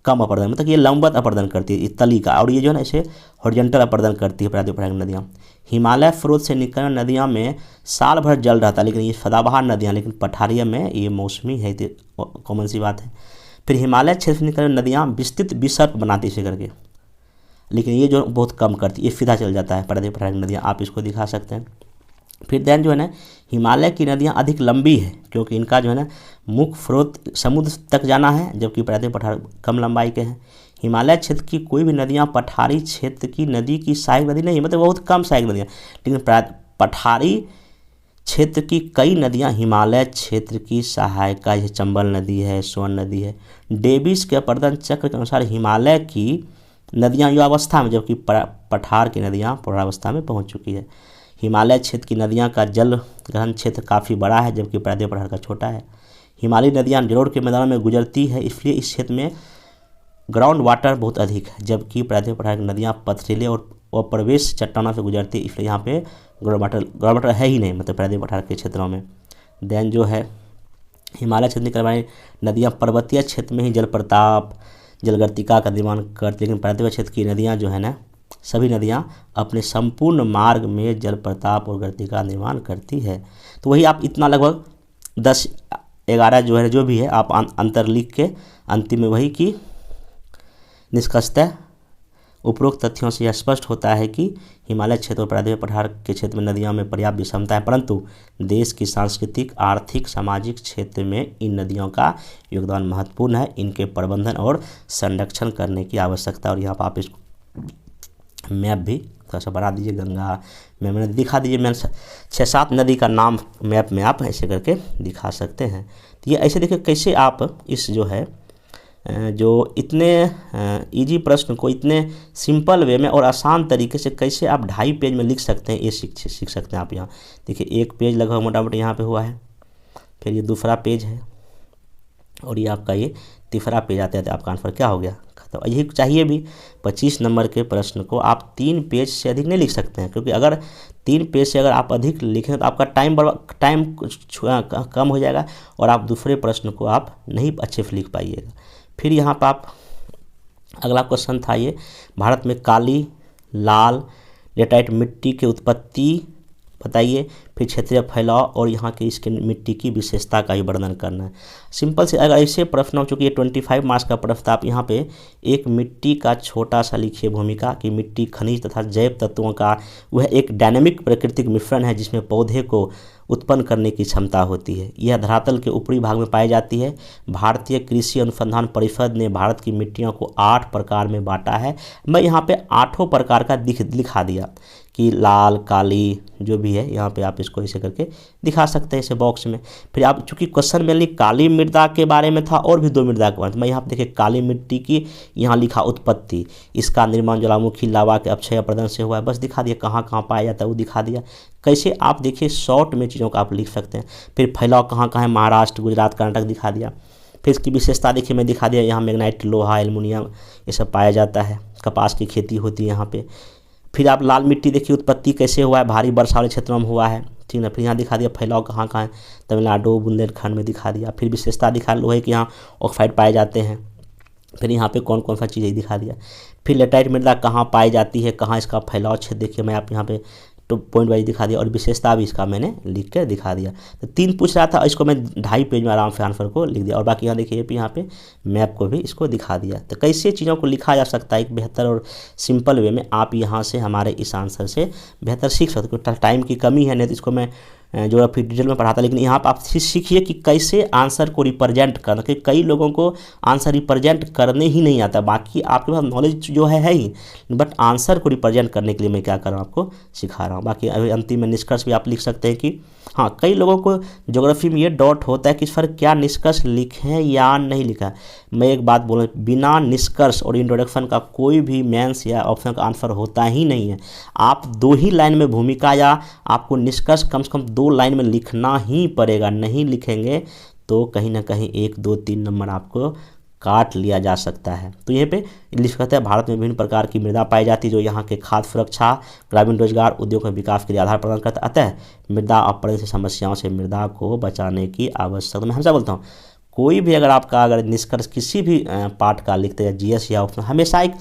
Speaker 1: कम अपर्दन, मतलब ये लंबवत अपर्दन करती है तली का, और ये जो है ना इसे हॉरिजॉन्टल अपर्दन करती है प्रादेशिक पठार की नदियाँ। हिमालय स्रोत से निकलने नदियाँ में साल भर जल रहता है, लेकिन ये सदाबहार नदियाँ, लेकिन पठारिया में ये मौसमी है, कॉमन सी बात है। फिर हिमालय क्षेत्र से निकलने नदियाँ विस्तृत विसर्प बनाती इसे करके, लेकिन ये जो बहुत कम करती है, ये सीधा चल जाता है प्रादेशिक पठार की नदियाँ, आप इसको दिखा सकते हैं। फिर देन जो है ना हिमालय की नदियाँ अधिक लंबी है, क्योंकि इनका जो है ना मुख्य स्रोत समुद्र तक जाना है, जबकि प्रादेशिक पठार कम लंबाई के हैं। हिमालय क्षेत्र की कोई भी नदियाँ पठारी क्षेत्र की नदी की सहायक नदी नहीं, मतलब बहुत कम सहायक नदियाँ, लेकिन पठारी क्षेत्र की कई नदियाँ हिमालय क्षेत्र की सहायिका, जैसे चंबल नदी है, सोन नदी है। डेविस के अपर्दन चक्र के अनुसार हिमालय की नदियाँ युवावस्था में, जबकि पठार की नदियाँ प्रौढ़ावस्था में पहुँच चुकी है। हिमालय क्षेत्र की नदियाँ का जल ग्रहण क्षेत्र काफ़ी बड़ा है, जबकि प्रादेशिक पठार का छोटा है। हिमालयी नदियाँ जलोढ़ के मैदानों में गुजरती है, इसलिए इस क्षेत्र में ग्राउंड वाटर बहुत अधिक है, जबकि प्रादेशिक पठार की नदियाँ पथरीले और प्रवेश चट्टानों से गुजरती है, इसलिए यहाँ पे ग्राउंड वाटर है ही नहीं, मतलब प्रादेशिक पठार के क्षेत्रों में। देन जो है हिमालय क्षेत्र निकलने वाली नदियाँ पर्वतीय क्षेत्र में ही जल प्रताप, जलगर्तिका का निर्माण करती, लेकिन प्रादेशिक क्षेत्र की नदियाँ जो है ना सभी नदियाँ अपने संपूर्ण मार्ग में जल प्रताप और गर्तिका निर्माण करती है। तो वही आप इतना लगभग 10-11 जो है जो भी है आप अंतर लिख के अंतिम में वही कि निष्कर्षतः उपरोक्त तथ्यों से यह स्पष्ट होता है कि हिमालय क्षेत्र और प्रादेशिक पठार के क्षेत्र में नदियों में पर्याप्त विषमता है, परंतु देश की सांस्कृतिक, आर्थिक, सामाजिक क्षेत्र में इन नदियों का योगदान महत्वपूर्ण है। इनके प्रबंधन और संरक्षण करने की आवश्यकता। और यहाँ पर आप इसको मैप भी थोड़ा सा बना दीजिए, गंगा मैंने दिखा दीजिए, मैं 6-7 नदी का नाम मैप में आप ऐसे करके दिखा सकते हैं। तो ये ऐसे देखिए कैसे आप इस जो है जो इतने इजी प्रश्न को इतने सिंपल वे में और आसान तरीके से कैसे आप 2.5 पेज में लिख सकते हैं, ये सीख सकते हैं आप। यहाँ देखिए 1 पेज लगभग मोटा मोटी यहाँ पे हुआ है, फिर ये दूसरा पेज है और ये आपका ये तीसरा पेज आते आते आपका आंसर क्या हो गया, खत्म। यही चाहिए भी 25 नंबर के प्रश्न को आप 3 पेज से अधिक नहीं लिख सकते हैं, क्योंकि अगर 3 पेज से अगर आप अधिक लिखें तो आपका टाइम कम हो जाएगा और आप दूसरे प्रश्न को आप नहीं अच्छे से लिख पाइएगा। फिर यहाँ पर आप अगला क्वेश्चन था ये, भारत में काली, लाल, लेटराइट मिट्टी की उत्पत्ति बताइए, फिर क्षेत्रीय फैलाव और यहाँ की इसके मिट्टी की विशेषता का ही वर्णन करना है। सिंपल से अगर ऐसे प्रश्न हो, चूँकि ये 25 मार्क्स का प्रश्न था, आप यहाँ पे एक मिट्टी का छोटा सा लिखिए भूमिका कि मिट्टी खनिज तथा जैव तत्वों का वह एक डायनेमिक प्राकृतिक मिश्रण है जिसमें पौधे को उत्पन्न करने की क्षमता होती है। यह धरातल के ऊपरी भाग में पाई जाती है। भारतीय कृषि अनुसंधान परिषद ने भारत की मिट्टियों को 8 प्रकार में बांटा है। मैं यहाँ पे 8 प्रकार का लिखा दिया कि लाल, काली जो भी है, यहाँ पे आप इसको ऐसे करके दिखा सकते हैं इसे बॉक्स में। फिर आप चूँकि क्वेश्चन मेनली काली मृदा के बारे में था और भी 2 मृदा के बारे में, मैं यहाँ पे देखिए काली मिट्टी की यहाँ लिखा उत्पत्ति, इसका निर्माण ज्वालामुखी लावा के अपक्षय प्रदन से हुआ है, बस दिखा दिया। कहाँ कहाँ पाया जाता है वो दिखा दिया। कैसे आप देखिए शॉर्ट में चीज़ों का आप लिख सकते हैं। फिर फैलाव कहाँ कहाँ है, महाराष्ट्र, गुजरात, कर्नाटक दिखा दिया। फिर इसकी विशेषता देखिए मैं दिखा दिया, यहाँ मैग्नाइट, लोहा, एल्युमिनियम ये सब पाया जाता है। कपास की खेती होती है यहाँ पे। फिर आप लाल मिट्टी देखिए उत्पत्ति कैसे हुआ है, भारी वर्षा वाले क्षेत्रों में हुआ है, ठीक ना। फिर यहाँ दिखा दिया फैलाव कहाँ कहाँ है, तमिलनाडु, बुंदेलखंड में दिखा दिया। फिर विशेषता दिखा लोहे के यहाँ ऑक्साइड पाए जाते हैं। फिर यहाँ पे कौन कौन सा चीज़ें दिखा दिया। फिर लेटराइट मृदा कहाँ पाई जाती है, कहाँ इसका फैलाव क्षेत्र देखिए मैं आप यहाँ पे तो पॉइंट वाइज दिखा दिया और विशेषता भी इसका मैंने लिख कर दिखा दिया। तो 3 पूछ रहा था, इसको मैं 2.5 पेज में आराम से आंसर को लिख दिया। और बाकी यहाँ देखिए यहाँ पे मैप को भी इसको दिखा दिया। तो कैसे चीज़ों को लिखा जा सकता है एक बेहतर और सिंपल वे में, आप यहाँ से हमारे इस आंसर से बेहतर सीख सकते हो। क्योंकि टाइम की कमी है, नहीं तो इसको मैं ज्योग्राफी डिटेल में पढ़ाता, लेकिन यहाँ पर आप सीखिए कि कैसे आंसर को रिप्रेजेंट करना, क्योंकि कई लोगों को आंसर रिप्रेजेंट करने ही नहीं आता। बाकी आपके पास नॉलेज जो है ही, बट आंसर को रिप्रेजेंट करने के लिए मैं क्या कर रहा हूँ, आपको सिखा रहा हूँ। बाकी अभी अंतिम में निष्कर्ष भी आप लिख सकते हैं कि हाँ, कई लोगों को ज्योग्राफी में ये डाउट होता है कि इस पर क्या निष्कर्ष लिखें या नहीं लिखा। मैं एक बात बोलूँ, बिना निष्कर्ष और इंट्रोडक्शन का कोई भी मेंस या ऑप्शन का आंसर होता ही नहीं है। आप 2 ही लाइन में भूमिका या आपको निष्कर्ष कम से कम 2 लाइन में लिखना ही पड़ेगा। नहीं लिखेंगे तो कहीं ना कहीं 1, 2, 3 नंबर आपको काट लिया जा सकता है। तो यहाँ पे लिख कहते हैं, भारत में विभिन्न प्रकार की मृदा पाई जाती है जो यहाँ के खाद्य सुरक्षा, ग्रामीण रोजगार, उद्योग के विकास के लिए आधार प्रदान करता है। अतः मृदा अपरदन से समस्याओं से मृदा को बचाने की आवश्यकता। मैं हमेशा बोलता हूँ, कोई भी अगर निष्कर्ष किसी भी पार्ट का लिखते हैं, GS या ऑप्शन, हमेशा एक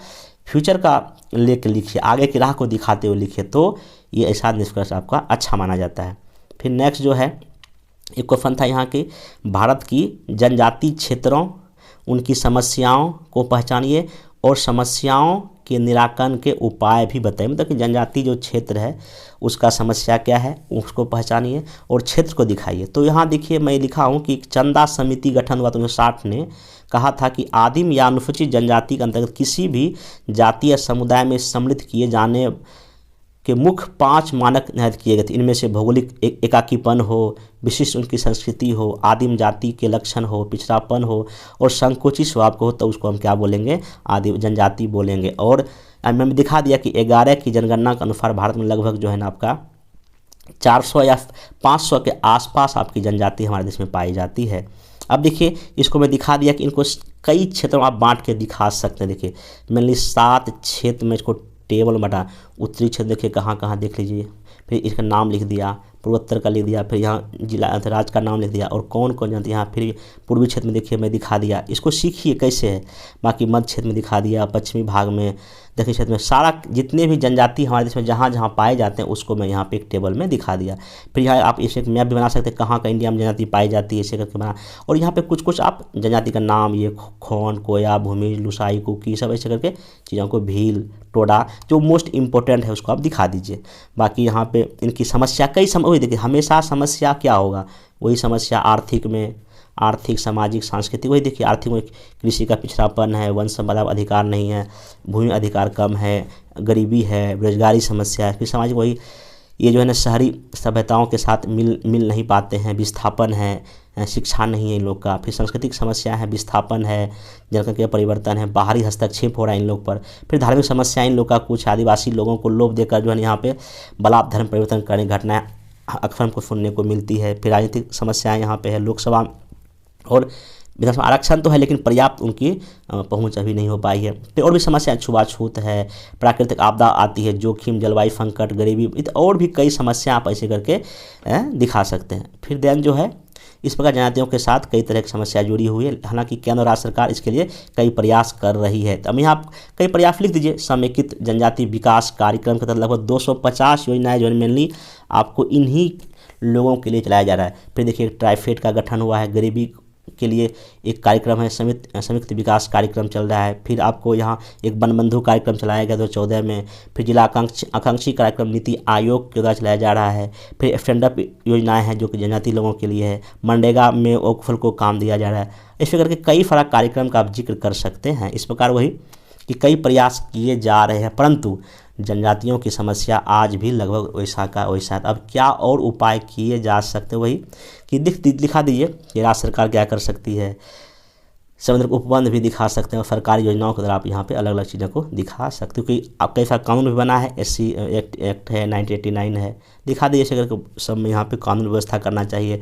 Speaker 1: फ्यूचर का लेकर लिखिए, आगे की राह को दिखाते हुए लिखिए, तो ये ऐसा निष्कर्ष आपका अच्छा माना जाता है। फिर नेक्स्ट जो है एक क्वेश्चन था यहाँ के, भारत की जनजातीय क्षेत्रों, उनकी समस्याओं को पहचानिए और समस्याओं के निराकरण के उपाय भी बताइए। मतलब कि जनजातीय जो क्षेत्र है उसका समस्या क्या है उसको पहचानिए और क्षेत्र को दिखाइए। तो यहाँ देखिए मैं लिखा हूँ कि एक चंदा समिति गठन हुआ 1960 ने कहा था कि आदिम या अनुसूचित जनजाति के अंतर्गत किसी भी जाति या समुदाय में सम्मिलित किए जाने के मुख्य 5 मानक निर्धारित किए गए थे। इनमें से भौगोलिक एकाकीपन हो, विशिष्ट उनकी संस्कृति हो, आदिम जाति के लक्षण हो, पिछड़ापन हो और संकोची स्वभाव को हो, तो उसको हम क्या बोलेंगे, आदिम जनजाति बोलेंगे। और मैंने दिखा दिया कि 11 की जनगणना के अनुसार भारत में लगभग जो है ना आपका 400 या 500 के आसपास आपकी जनजाति हमारे देश में पाई जाती है। अब देखिए इसको मैं दिखा दिया कि इनको कई क्षेत्रों में आप बांट के दिखा सकते हैं। देखिए मैंने 7 क्षेत्र में इसको टेबल बटा, उत्तरी क्षेत्र देखिए कहाँ कहाँ देख लीजिए, फिर इसका नाम लिख दिया, पूर्वोत्तर का लिख दिया, फिर यहाँ जिला राज्य का नाम लिख दिया और कौन कौन जाते हैं। यहाँ फिर पूर्वी क्षेत्र में देखिए मैं दिखा दिया, इसको सीखिए कैसे है। बाकी मध्य क्षेत्र में दिखा दिया, पश्चिमी भाग में, दक्षिण क्षेत्र में, सारा जितने भी जनजाति हमारे देश में जहाँ जहाँ पाए जाते हैं उसको मैं यहाँ पे एक टेबल में दिखा दिया। फिर यहाँ आप इसे एक मैप भी बना सकते हैं, कहाँ का इंडिया में जनजाति पाई जाती है, इसे करके बना। और यहाँ पे कुछ कुछ आप जनजाति का नाम, ये खोन, कोया, भूमि, लुसाई, कुकी, सब ऐसे करके चीज़ों को, भील, टोडा, जो मोस्ट इंपॉर्टेंट है उसको आप दिखा दीजिए। बाकी यहाँ पे इनकी समस्या वही देखिए, हमेशा समस्या क्या होगा, वही समस्या आर्थिक में, आर्थिक, सामाजिक, सांस्कृतिक, वही देखिए आर्थिक में कृषि का पिछड़ापन है, वन संपदा अधिकार नहीं है, भूमि अधिकार कम है, गरीबी है, बेरोजगारी समस्या है। फिर सामाजिक वही ये जो है ना शहरी सभ्यताओं के साथ मिल नहीं पाते हैं, विस्थापन है, शिक्षा नहीं है इन लोग का। फिर सांस्कृतिक समस्या है, विस्थापन है, जनसंख्या परिवर्तन है, बाहरी हस्तक्षेप हो रहा है इन लोग पर। फिर धार्मिक समस्या इन लोग का, कुछ आदिवासी लोगों को लोभ देकर जो है यहाँ पे बलात् धर्म परिवर्तन करने घटनाएं अक्सर हमको सुनने को मिलती है। फिर राजनीतिक समस्याएं यहाँ पे है, लोकसभा और विधानसभा आरक्षण तो है लेकिन पर्याप्त उनकी पहुंच अभी नहीं हो पाई है। फिर और भी समस्याएं, छुआछूत है, प्राकृतिक आपदा आती है, जोखिम, जलवायु संकट, गरीबी, और भी कई समस्या आप ऐसे करके दिखा सकते हैं। फिर देन जो है इस प्रकार जनजातियों के साथ कई तरह की समस्या जुड़ी हुई है, हालांकि केंद्र और राज्य सरकार इसके लिए कई प्रयास कर रही है। तो अब यहाँ आप कई प्रयास लिख दीजिए। समेकित जनजाति विकास कार्यक्रम के तहत लगभग 250 योजनाएं जो मेनली आपको इन्हीं लोगों के लिए चलाया जा रहा है। फिर देखिए ट्राइफेड का गठन हुआ है, गरीबी के लिए एक कार्यक्रम है, संयुक्त विकास कार्यक्रम चल रहा है। फिर आपको यहाँ एक वनबंधु कार्यक्रम चलाया गया 2014 में। फिर जिला आकांक्षी कार्यक्रम नीति आयोग के द्वारा चलाया जा रहा है। फिर स्टैंडअप योजनाएं हैं जो कि जनजाति लोगों के लिए है। मनरेगा में वोकफल को काम दिया जा रहा है। इस प्रकार के कई सारा कार्यक्रम का आप जिक्र कर सकते हैं। इस प्रकार वही कि कई प्रयास किए जा रहे हैं, परंतु जनजातियों की समस्या आज भी लगभग वैसा का वैसा। अब क्या और उपाय किए जा सकते, वही कि दिखा दीजिए कि राज्य सरकार क्या कर सकती है। संबंधित उपबंध भी दिखा सकते हैं और सरकारी योजनाओं के द्वारा आप यहाँ पे अलग अलग चीज़ों को दिखा सकते हो। क्योंकि आपका ऐसा कानून भी बना है, SC एक्ट है, 1989 है, दिखा दीजिए ऐसे करके सब में यहाँ पे कानून व्यवस्था करना चाहिए।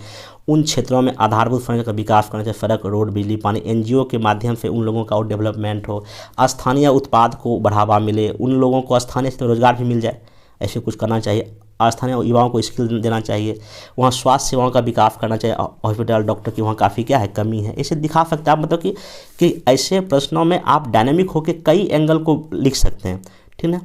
Speaker 1: उन क्षेत्रों में आधारभूत संरचना का विकास करना चाहिए, सड़क, रोड, बिजली, पानी, NGO के माध्यम से उन लोगों का और डेवलपमेंट हो, स्थानीय उत्पाद को बढ़ावा मिले, उन लोगों को स्थानीय से रोजगार भी मिल जाए, ऐसे कुछ करना चाहिए। स्थानीय युवाओं को स्किल देना चाहिए, वहाँ स्वास्थ्य सेवाओं का विकास करना चाहिए, हॉस्पिटल, डॉक्टर की वहाँ काफ़ी क्या है कमी है, इसे दिखा सकते हैं आप। मतलब कि ऐसे प्रश्नों में आप डायनेमिक होकर कई एंगल को लिख सकते हैं, ठीक है।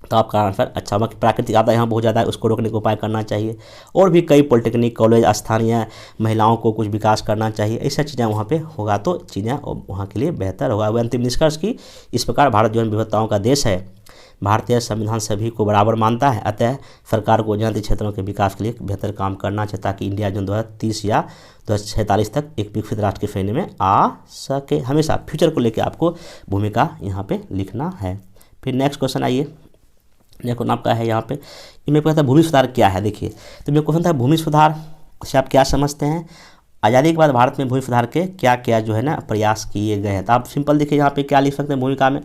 Speaker 1: तो आपका आंसर अच्छा होगा कि प्राकृतिक आपदा यहाँ बहुत ज़्यादा है, उसको रोकने का उपाय करना चाहिए। और भी कई पॉलिटेक्निक कॉलेज, स्थानीय महिलाओं को कुछ विकास करना चाहिए, ऐसा चीज़ें वहाँ पे होगा तो चीज़ें वहाँ के लिए बेहतर होगा। वह अंतिम निष्कर्ष की इस प्रकार भारत जो है विविधताओं का देश है, भारतीय संविधान सभी को बराबर मानता है, अतः सरकार को जनजातीय क्षेत्रों के विकास के लिए बेहतर काम करना चाहिए ताकि इंडिया जो 2030 या 2047 तक एक विकसित राष्ट्र की श्रेणी में आ सके। हमेशा फ्यूचर को लेकर आपको भूमिका यहाँ पे लिखना है। फिर नेक्स्ट क्वेश्चन आइए, देखो आपका है यहाँ पे, मेरे को कहता है भूमि सुधार क्या है। देखिए तो मेरे क्वेश्चन था भूमि सुधार से आप क्या समझते हैं, आज़ादी के बाद भारत में भूमि सुधार के क्या क्या जो है ना प्रयास किए गए हैं। तो आप सिंपल देखिए यहाँ पे क्या लिख सकते हैं भूमिका में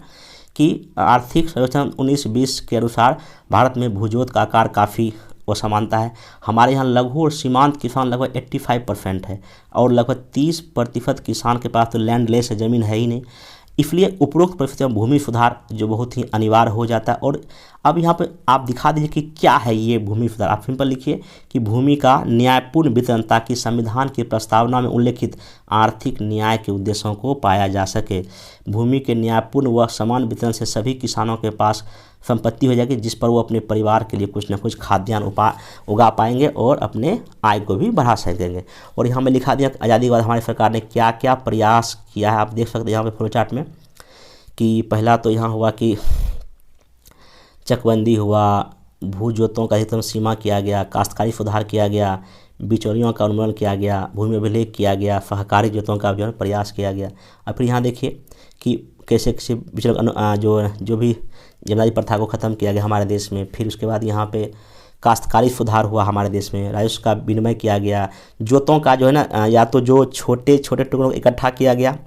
Speaker 1: कि आर्थिक सर्वेक्षण 19-20 के अनुसार भारत में भूजोत का आकार काफ़ी असमानता है। हमारे यहाँ लघु और सीमांत किसान लगभग 85% है और लगभग 30% किसान के पास तो लैंड लेस है, ज़मीन है ही नहीं। इसलिए उपरोक्त परिस्थितियों में भूमि सुधार जो बहुत ही अनिवार्य हो जाता है। और अब यहाँ पे आप दिखा दीजिए कि क्या है ये भूमि सुधार। आप सिंपल लिखिए कि भूमि का न्यायपूर्ण वितरण ताकि संविधान की प्रस्तावना में उल्लेखित आर्थिक न्याय के उद्देश्यों को पाया जा सके। भूमि के न्यायपूर्ण व समान वितरण से सभी किसानों के पास संपत्ति हो जाएगी जिस पर वो अपने परिवार के लिए कुछ न कुछ खाद्यान्न उगा पाएंगे और अपने आय को भी बढ़ा सकेंगे। और यहाँ में लिखा दिया आज़ादी के बाद हमारी सरकार ने क्या क्या प्रयास किया है। आप देख सकते हैं यहाँ पे फ्लो चार्ट में कि पहला तो यहाँ हुआ कि चकबंदी हुआ, भू जोतों का अधिकतम सीमा किया गया, काश्तकारी सुधार किया गया, बिचौलियों का उन्मूलन किया गया, भूमि अभिलेख किया गया, सहकारी जोतों का जो है प्रयास किया गया। और फिर यहाँ देखिए कि कैसे कैसे जो भी जमींदारी प्रथा को ख़त्म किया गया हमारे देश में। फिर उसके बाद यहाँ पे काश्तकारी सुधार हुआ हमारे देश में, राजस्व का विनिमय किया गया, जोतों का जो है ना या तो जो छोटे छोटे टुकड़ों को इकट्ठा किया गया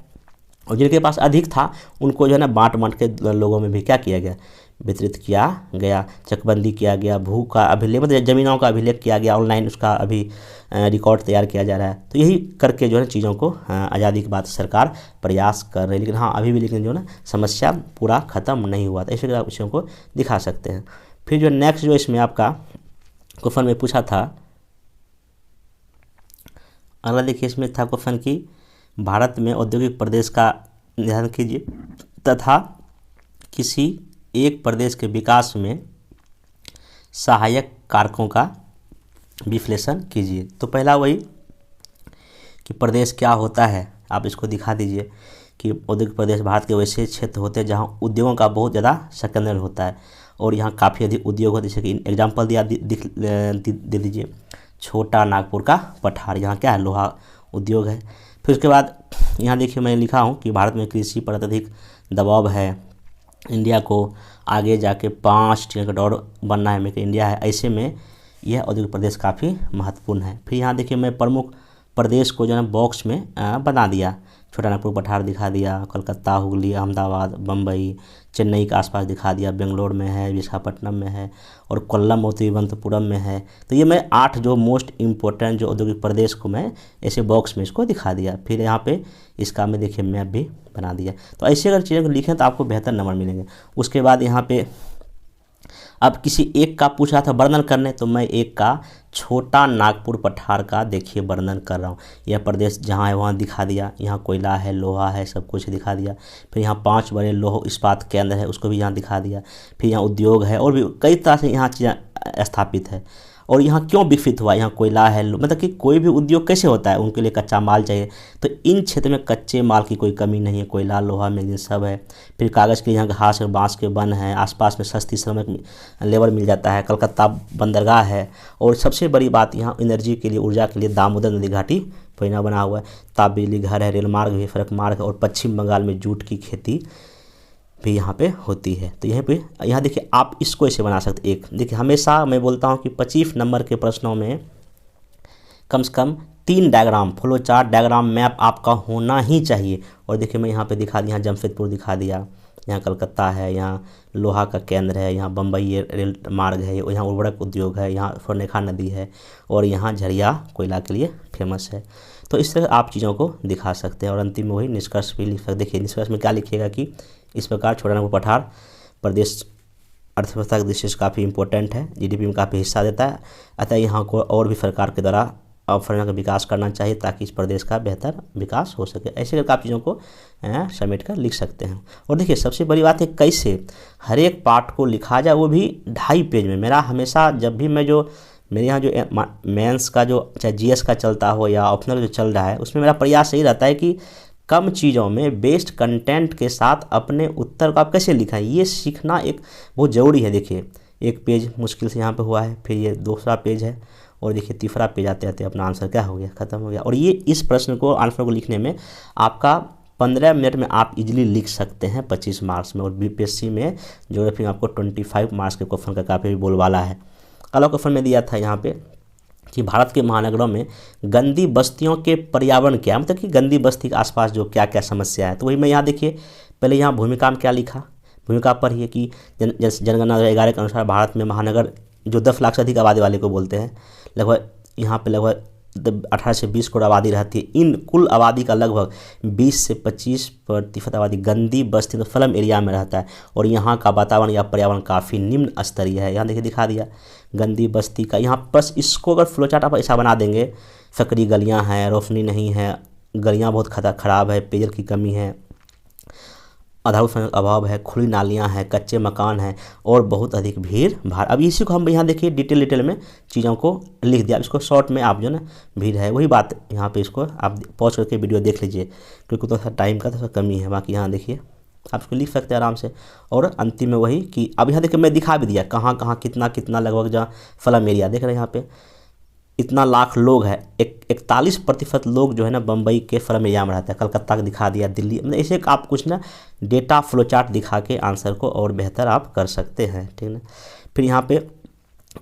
Speaker 1: और जिनके पास अधिक था उनको जो है ना बांट के लोगों में भी क्या किया गया, वितरित किया गया। चकबंदी किया गया, भू का अभिलेख मतलब ज़मीनों का अभिलेख किया गया, ऑनलाइन उसका अभी रिकॉर्ड तैयार किया जा रहा है। तो यही करके जो है चीज़ों को आज़ादी के बाद सरकार प्रयास कर रही है। लेकिन हाँ अभी भी लेकिन जो है ना समस्या पूरा ख़त्म नहीं हुआ था, ऐसे आप विषयों को दिखा सकते हैं। फिर जो नेक्स्ट जो इसमें आपका क्वेश्चन में पूछा था, अगला देखिए इसमें था क्वेश्चन कि भारत में औद्योगिक प्रदेश का निर्धारण कीजिए तथा किसी एक प्रदेश के विकास में सहायक कारकों का विश्लेषण कीजिए। तो पहला वही कि प्रदेश क्या होता है, आप इसको दिखा दीजिए कि औद्योगिक प्रदेश भारत के वैसे क्षेत्र होते हैं जहां उद्योगों का बहुत ज़्यादा संकेंद्रण होता है और यहाँ काफ़ी अधिक उद्योग होते हैं। जैसे कि एग्जाम्पल दिया दे दीजिए, छोटा नागपुर का पठार, यहाँ क्या है, लोहा उद्योग है। फिर उसके बाद यहाँ देखिए मैं लिखा हूँ कि भारत में कृषि पर अत्यधिक दबाव है, इंडिया को आगे जाके 5 ट्रिलियन का डॉलर बनना है, मेक इन इंडिया है, ऐसे में यह औद्योगिक प्रदेश काफ़ी महत्वपूर्ण है। फिर यहाँ देखिए मैं प्रमुख प्रदेश को जो है बॉक्स में बना दिया, छोटा नागपुर पठार दिखा दिया, कलकत्ता, हुगली, अहमदाबाद, बम्बई, चेन्नई के आसपास दिखा दिया, बेंगलोर में है, विशाखापट्टनम में है और कोल्लम और तिरुवनंतपुरम में है। तो ये मैं 8 जो मोस्ट इम्पोर्टेंट जो औद्योगिक प्रदेश को मैं ऐसे बॉक्स में इसको दिखा दिया। फिर यहाँ पे इसका मैं देखिए मैप भी बना दिया। तो ऐसे अगर चीज़ें को लिखें तो आपको बेहतर नंबर मिलेंगे। उसके बाद यहाँ पे अब किसी एक का पूछ रहा था वर्णन करने, तो मैं एक का छोटा नागपुर पठार का देखिए वर्णन कर रहा हूँ। यह प्रदेश जहाँ है वहाँ दिखा दिया, यहाँ कोयला है, लोहा है, सब कुछ दिखा दिया। फिर यहाँ 5 बड़े लोह इस्पात केंद्र है, उसको भी यहाँ दिखा दिया। फिर यहाँ उद्योग है और भी कई तरह से यहाँ चीज़ें स्थापित है। और यहाँ क्यों विकसित हुआ, यहाँ कोयला है, मतलब कि कोई भी उद्योग कैसे होता है, उनके लिए कच्चा माल चाहिए। तो इन क्षेत्र में कच्चे माल की कोई कमी नहीं है, कोयला, लोहा, मैग्नीज सब है। फिर कागज़ के यहाँ घास और बांस के वन हैं, आसपास में सस्ती श्रमिक लेबर मिल जाता है, कलकत्ता बंदरगाह है। और सबसे बड़ी बात यहाँ एनर्जी के लिए, ऊर्जा के लिए दामोदर नदी घाटी परियोजना बना हुआ है, ताप बिजली घर है, रेल मार्ग भी, सड़क मार्ग है और पश्चिम बंगाल में जूट की खेती भी यहाँ पे होती है। तो यहाँ देखिए आप इसको ऐसे बना सकते। एक देखिए हमेशा मैं बोलता हूँ कि 25 नंबर के प्रश्नों में कम से कम 3 diagram, flow chart, diagram, map आपका होना ही चाहिए। और देखिए मैं यहाँ पे दिखा दिया, यहाँ जमशेदपुर दिखा दिया, यहाँ कलकत्ता है, यहाँ लोहा का केंद्र है, यहाँ बम्बई रेल मार्ग है, यहाँ उर्वरक उद्योग है, यहाँ स्वर्णरेखा नदी है और यहाँ झरिया कोयला के लिए फेमस है। तो इस तरह आप चीज़ों को दिखा सकते हैं और अंतिम में वही निष्कर्ष भी लिख सकते। देखिए निष्कर्ष में क्या लिखिएगा कि इस प्रकार छोटा नागपुर पठार प्रदेश अर्थव्यवस्था की दृष्टि से काफ़ी इंपॉर्टेंट है, जीडीपी में काफ़ी हिस्सा देता है, अतः यहाँ को और भी सरकार के द्वारा अवसरों का विकास करना चाहिए ताकि इस प्रदेश का बेहतर विकास हो सके। ऐसे करके आप चीज़ों को समेट कर लिख सकते हैं। और देखिए सबसे बड़ी बात है कैसे हर एक पार्ट को लिखा जाए, वो भी 2.5 पेज में। मेरा हमेशा जब भी मैं जो मेरे यहाँ जो मेंस का जो चाहे जीएस का चलता हो या ऑप्शनल जो चल रहा है, उसमें मेरा प्रयास यही रहता है कि कम चीज़ों में बेस्ट कंटेंट के साथ अपने उत्तर को आप कैसे लिखें, ये सीखना एक बहुत ज़रूरी है। देखिए एक पेज मुश्किल से यहाँ पे हुआ है, फिर ये दूसरा पेज है, और देखिए तीसरा पेज आते आते अपना आंसर क्या हो गया, ख़त्म हो गया। और ये इस प्रश्न को आंसर को लिखने में आपका 15 मिनट में आप इजीली लिख सकते हैं 25 मार्क्स में। और बीपीएससी में ज्योग्राफी में आपको 25 मार्क्स के क्वेश्चन का काफ़ी बोलबाला है। कल क्वेश्चन में दिया था यहाँ पे कि भारत के महानगरों में गंदी बस्तियों के पर्यावरण क्या है, मतलब कि गंदी बस्ती के आसपास जो क्या क्या समस्या है। तो वही मैं यहाँ देखिए पहले यहाँ भूमिका में क्या लिखा, भूमिका पर ही कि जनगणना 2011 के अनुसार भारत में महानगर जो 10 लाख से अधिक आबादी वाले को बोलते हैं, लगभग यहाँ पे लगभग 18 से 20 करोड़ आबादी रहती है। इन कुल आबादी का लगभग 20 से 25% आबादी गंदी बस्ती तो स्लम एरिया में रहता है, और यहाँ का वातावरण या पर्यावरण काफ़ी निम्न स्तरीय है। यहाँ देखिए दिखा दिया गंदी बस्ती का, यहाँ बस इसको अगर फ्लो चार्ट आप ऐसा बना देंगे, सकरी गलियाँ हैं, रोशनी नहीं है, गलियाँ बहुत ख़राब है, पेयजल की कमी है, आधारभूत संरचना का अभाव है, खुली नालियाँ हैं, कच्चे मकान हैं, और बहुत अधिक भीड़ भाड़। अब इसी को हम यहाँ देखिए डिटेल में चीज़ों को लिख दिया। इसको शॉर्ट में आप जो ना भीड़ है वही बात यहाँ पे इसको आप पॉज करके वीडियो देख लीजिए, क्योंकि थोड़ा सा टाइम का थोड़ा कमी है। बाकी यहाँ देखिए आप इसको लिख सकते हैं आराम से। और अंतिम में वही कि अब यहाँ देखिए मैं दिखा भी दिया कहाँ कहाँ कितना कितना लगभग जहाँ स्लम एरिया देख रहे हैं यहाँ पे इतना लाख लोग है, 41% लोग जो है ना बम्बई के स्लम एरिया में रहता है। कलकत्ता का दिखा दिया, दिल्ली, मतलब ऐसे आप कुछ ना डेटा फ्लो चार्ट दिखा के आंसर को और बेहतर आप कर सकते हैं, ठीक है ना। फिर यहाँ पे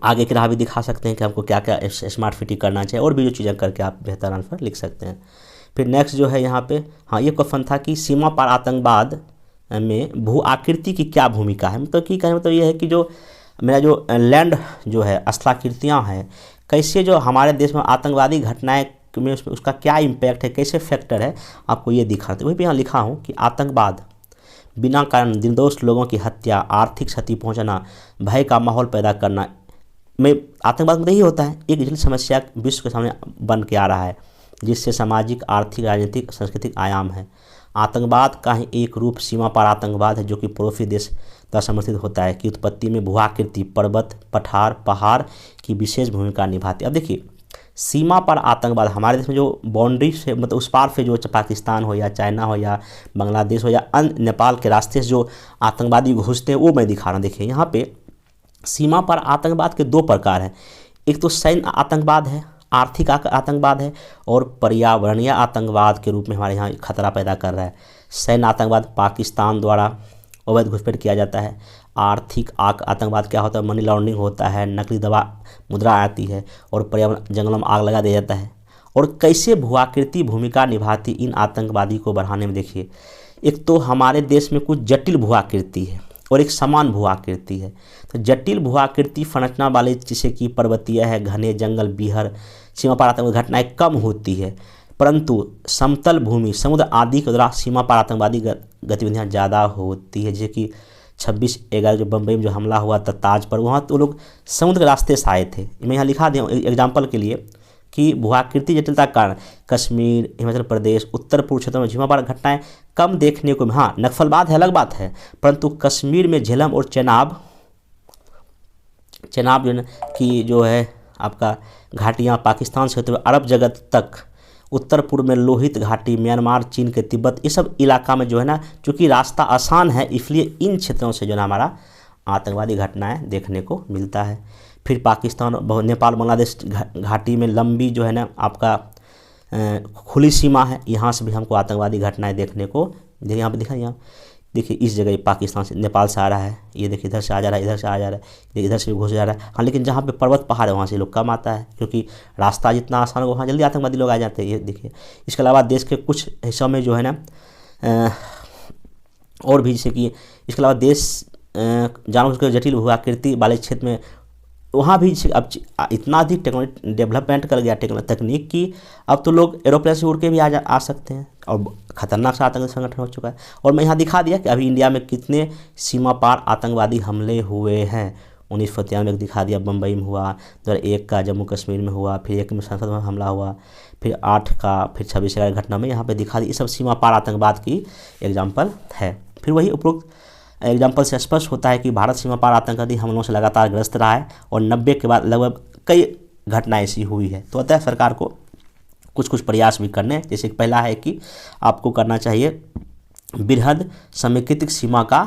Speaker 1: आगे की राह भी दिखा सकते हैं कि हमको क्या क्या स्मार्ट सिटी करना चाहिए, और भी जो चीज़ें करके आप बेहतर आंसर लिख सकते हैं। फिर नेक्स्ट जो है यहाँ पे हाँ ये क्वेश्चन था कि सीमा पार आतंकवाद में भू आकृति की क्या भूमिका है। मतलब कि कहने मतलब ये है कि जो मेरा जो लैंड जो है स्थलाकृतियाँ हैं, कैसे जो हमारे देश में आतंकवादी घटनाएं में उसका क्या इम्पैक्ट है, कैसे फैक्टर है, आपको ये दिखाते। वहीं पे यहाँ लिखा हूँ कि आतंकवाद बिना कारण निर्दोष लोगों की हत्या, आर्थिक क्षति पहुँचाना, भय का माहौल पैदा करना में आतंकवाद में यही होता है। एक जटिल समस्या विश्व के सामने बन के आ रहा है, जिससे सामाजिक, आर्थिक, राजनीतिक, सांस्कृतिक आयाम है। आतंकवाद का ही एक रूप सीमा पार आतंकवाद है, जो कि पड़ोसी देश द्वारा समर्थित होता है, कि उत्पत्ति में भू-आकृति, पर्वत, पठार, पहाड़ की विशेष भूमिका निभाती है। अब देखिए सीमा पर आतंकवाद हमारे देश में जो बाउंड्री से मतलब उस पार से जो पाकिस्तान हो या चाइना हो या बांग्लादेश हो या अन्य नेपाल के रास्ते से जो आतंकवादी घुसते हैं, वो मैं दिखा रहा हूँ। देखिए यहाँ पे सीमा पर आतंकवाद के 2 प्रकार हैं। एक तो सैन्य आतंकवाद है, आर्थिक आतंकवाद है, और पर्यावरणीय आतंकवाद के रूप में हमारे यहाँ खतरा पैदा कर रहा है। सैन्य आतंकवाद पाकिस्तान द्वारा अवैध घुसपैठ किया जाता है। आर्थिक आतंकवाद क्या होता है, मनी लॉन्ड्रिंग होता है, नकली दवा मुद्रा आती है, और पर्यावरण जंगलों में आग लगा दिया जाता है। और कैसे भू-आकृति भूमिका निभाती इन आतंकवादी को बढ़ाने में। देखिए एक तो हमारे देश में कुछ जटिल भू-आकृति है और एक समान भू-आकृति है। तो जटिल भू-आकृति संरचना वाले जैसे कि पर्वतीय है, घने जंगल, बीहर, सीमा पार आतंकवादी घटनाएं कम होती है, परंतु समतल भूमि, समुद्र आदि के द्वारा सीमा पार आतंकवादी गतिविधियां ज़्यादा होती है। जैसे कि 26/11 जो बम्बई में जो हमला हुआ था ताज पर, वहाँ तो लोग समुद्र के रास्ते से आए थे। मैं यहाँ लिखा दिया एग्जाम्पल के लिए कि भू-आकृति जटिलता के कारण कश्मीर, हिमाचल प्रदेश, उत्तर पूर्व क्षेत्रों में सीमा पार घटनाएं कम देखने को। हाँ नक्सलवाद है अलग बात है, परंतु कश्मीर में झेलम और चेनाब जो है कि जो है आपका घाटियाँ पाकिस्तान से होते हुए अरब जगत तक, उत्तर पूर्व में लोहित घाटी, म्यांमार, चीन के तिब्बत, ये सब इलाका में जो है ना चूँकि रास्ता आसान है, इसलिए इन क्षेत्रों से जो है ना हमारा आतंकवादी घटनाएं देखने को मिलता है। फिर पाकिस्तान, नेपाल, बांग्लादेश घाटी में लंबी जो है ना आपका खुली सीमा है, यहाँ से भी हमको आतंकवादी घटनाएं देखने को। देखिए यहाँ पे दिखा, यहाँ देखिए इस जगह पाकिस्तान से, नेपाल से आ रहा है, ये देखिए इधर से आ जा रहा है, इधर से आ जा रहा है, इधर से भी घुस जा रहा है। हाँ लेकिन जहाँ पे पर्वत पहाड़ है वहाँ से लोग कम आता है, क्योंकि रास्ता जितना आसान हो वहाँ जल्दी आतंकवादी लोग आ जाते हैं। ये देखिए इसके अलावा देश के कुछ हिस्सों में जो है ना और भी, जैसे कि इसके अलावा देश जानवर के जटिल भू-आकृति वाले क्षेत्र में वहाँ भी अब इतना अधिक टेक्नोलॉजी डेवलपमेंट कर गया तकनीक की, अब तो लोग एरोप्लेन से उड़ के भी आ सकते हैं, और खतरनाक सा आतंकी संगठन हो चुका है। और मैं यहाँ दिखा दिया कि अभी इंडिया में कितने सीमा पार आतंकवादी हमले हुए हैं, 1993 में दिखा दिया, बम्बई में हुआ, 2001 का जम्मू कश्मीर में हुआ, फिर 1 में संसद में हमला हुआ, फिर 8 का, फिर 26 का घटना में यहाँ पे दिखा दी। ये सब सीमा पार आतंकवाद की एग्जाम्पल है। फिर वही उपरोक्त एग्जाम्पल से स्पष्ट होता है कि भारत सीमा पार आतंकवादी हमलों से लगातार ग्रस्त रहा है और 90 के बाद लगभग कई घटनाएं ऐसी हुई है। तो अतः सरकार को कुछ कुछ प्रयास भी करने, जैसे पहला है कि आपको करना चाहिए बृहद समेकित सीमा का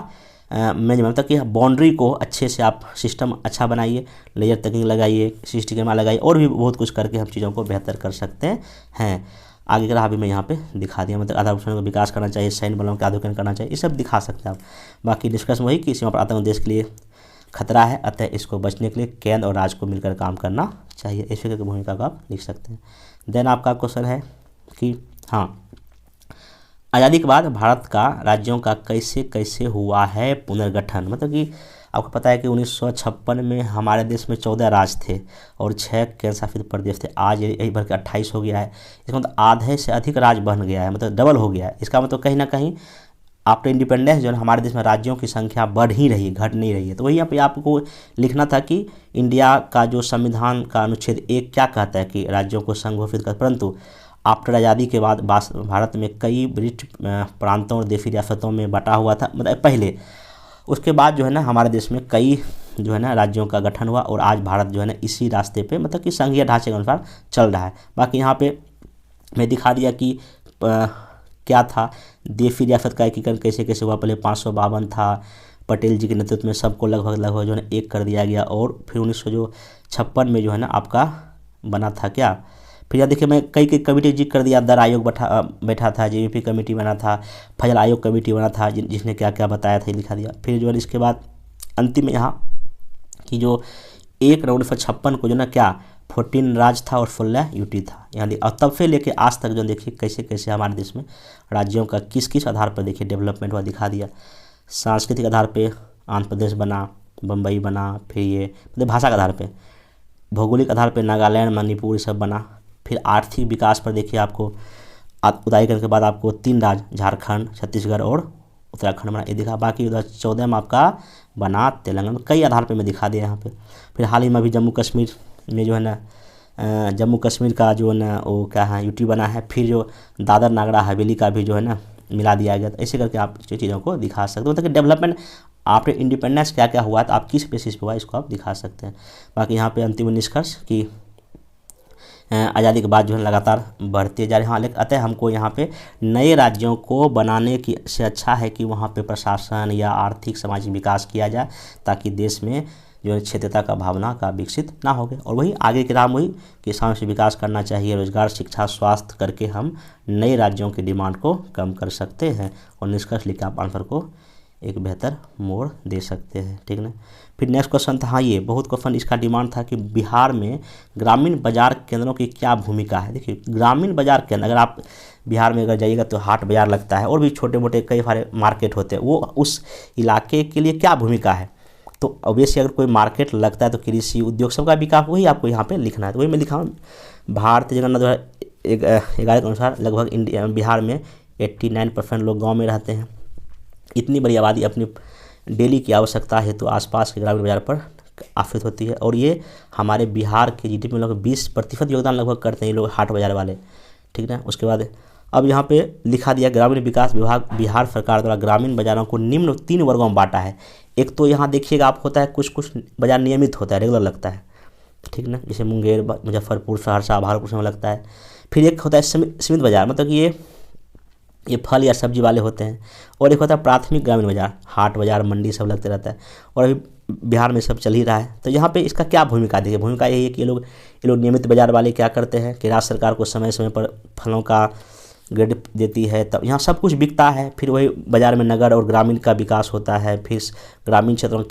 Speaker 1: मैं जो मतलब कि बाउंड्री को अच्छे से आप सिस्टम अच्छा बनाइए, लेजर तकनीक लगाइए, सीसीटीवी कैमरा लगाइए, और भी बहुत कुछ करके हम चीज़ों को बेहतर कर सकते हैं। आगे का भी मैं यहाँ पे दिखा दिया, मतलब आधार का विकास करना चाहिए, सैन्य बलों का आधुनिकीकरण करना चाहिए, ये सब दिखा सकते हैं आप। बाकी डिस्कस वही कि सीमा पर आतंक देश के लिए खतरा है, अतः इसको बचने के लिए केंद्र और राज्य को मिलकर काम करना चाहिए। इस की भूमिका को आप लिख सकते हैं। देन आपका क्वेश्चन है कि हाँ, आज़ादी के बाद भारत का राज्यों का कैसे कैसे हुआ है पुनर्गठन। मतलब कि आपको पता है कि 1956 में हमारे देश में 14 राज्य थे और 6 केंद्र शासित प्रदेश थे। आज यही भर के 28 हो गया है। इसका मतलब आधे से अधिक राज्य बन गया है, मतलब डबल हो गया है। इसका मतलब कहीं ना कहीं आफ्टर इंडिपेंडेंस जो है हमारे देश में राज्यों की संख्या बढ़ ही रही है, घट नहीं रही है। तो वही यहाँ पे आपको लिखना था कि इंडिया का जो संविधान का अनुच्छेद 1 क्या कहता है कि राज्यों को संघ घोषित कर, परंतु आफ्टर आज़ादी के बाद भारत में कई ब्रिटिश प्रांतों और देशी रियासतों में बटा हुआ था, मतलब पहले। उसके बाद जो है ना हमारे देश में कई जो है ना राज्यों का गठन हुआ और आज भारत जो है ना इसी रास्ते पे, मतलब कि संघीय ढांचे के अनुसार चल रहा है। बाकी यहाँ पे मैं दिखा दिया कि क्या था देशी रियासत का एकीकरण कैसे कैसे हुआ। पहले 552 था, पटेल जी के नेतृत्व में सबको लगभग जो है एक कर दिया गया, और फिर 1956 में जो है ना आपका बना था क्या। फिर यह देखिए मैं कई कमेटी जिक्र कर दिया। दर आयोग बैठा था, जेवीपी कमेटी बना था, फजल आयोग कमेटी बना था, जिसने क्या क्या बताया था ये लिखा दिया। फिर जो है इसके बाद अंतिम में यहाँ कि जो 1 नवंबर 1956 को जो ना क्या 14 राज्य था और 16 यूटी था यहाँ। और तब से लेके आज तक जो देखिए कैसे कैसे हमारे देश में राज्यों का किस किस आधार पर देखिए डेवलपमेंट हुआ दिखा दिया। सांस्कृतिक आधार पे आंध्र प्रदेश बना, बम्बई बना, फिर ये मतलब भाषा के आधार पे, भौगोलिक आधार पे नागालैंड, मणिपुर सब बना। फिर आर्थिक विकास पर देखिए आपको उदारीकरण के बाद आपको 3 राज्य झारखंड, छत्तीसगढ़ और उत्तराखंड बना, ये दिखा। बाकी 2014 में आपका बना तेलंगाना, कई आधार पे मैं दिखा दिया यहाँ पे। फिर हाल ही में अभी जम्मू कश्मीर में जो है ना जम्मू कश्मीर का जो है ना वो क्या है यूटी बना है। फिर जो दादर नागरा हवेली का भी जो है ना मिला दिया गया। तो ऐसे करके आप चीज़ों को दिखा सकते हो, मतलब डेवलपमेंट आफ्टर इंडिपेंडेंस क्या क्या हुआ तो आप किस बेसिस पे हुआ इसको आप दिखा सकते हैं। बाकी यहाँ पे अंतिम निष्कर्ष कि आज़ादी के बाद जो है लगातार बढ़ते जा रहे हैं। हाँ, लेकिन अतः हमको यहाँ पे नए राज्यों को बनाने की से अच्छा है कि वहाँ पे प्रशासन या आर्थिक सामाजिक विकास किया जाए, ताकि देश में जो है क्षेत्रता का भावना का विकसित ना हो गए। और वही आगे के राम वही किसानों से विकास करना चाहिए, रोजगार, शिक्षा, स्वास्थ्य करके हम नए राज्यों की डिमांड को कम कर सकते हैं और निष्कर्ष लिख के आप आंसर को एक बेहतर मोड़ दे सकते हैं। ठीक ना। फिर नेक्स्ट क्वेश्चन था, हाँ ये बहुत क्वेश्चन इसका डिमांड था कि बिहार में ग्रामीण बाजार केंद्रों की क्या भूमिका है। देखिए ग्रामीण बाजार केंद्र, अगर आप बिहार में अगर जाइएगा तो हाट बाजार लगता है और भी छोटे मोटे कई सारे मार्केट होते हैं, वो उस इलाके के लिए क्या भूमिका है। तो ऑब्वियसली अगर कोई मार्केट लगता है तो कृषि उद्योग सबका विकास वही आपको यहाँ पे लिखना है। तो वही मैं लिखा हूँ। भारतीय जनगणना 2011 के अनुसार लगभग बिहार में 89% लोग गाँव में रहते हैं। इतनी बड़ी आबादी अपनी डेली की आवश्यकता है तो आसपास के ग्रामीण बाजार पर आफित होती है, और ये हमारे बिहार के जीडीपी में लगभग 20% योगदान लगभग करते हैं ये लोग हाट बाजार वाले। ठीक है। उसके बाद अब यहाँ पे लिखा दिया ग्रामीण विकास विभाग बिहार सरकार द्वारा ग्रामीण बाजारों को निम्न 3 वर्गों में बांटा है। एक तो यहाँ देखिएगा आप होता है कुछ बाजार नियमित होता है, रेगुलर लगता है। ठीक ना, जैसे मुंगेर, मुजफ्फरपुर, सहरसा, भागलपुर में लगता है। फिर एक होता है सीमित बाजार, मतलब कि ये फल या सब्जी वाले होते हैं। और एक होता है प्राथमिक ग्रामीण बाजार, हाट बाजार, मंडी सब लगते रहता है, और अभी बिहार में सब चल ही रहा है। तो यहाँ पे इसका क्या भूमिका देखिए, भूमिका यही है कि ये लोग नियमित बाजार वाले क्या करते हैं कि राज्य सरकार को समय समय पर फलों का क्रेडिट देती है, तब यहाँ सब कुछ बिकता है। फिर वही बाजार में नगर और ग्रामीण का विकास होता है। फिर ग्रामीण क्षेत्रों में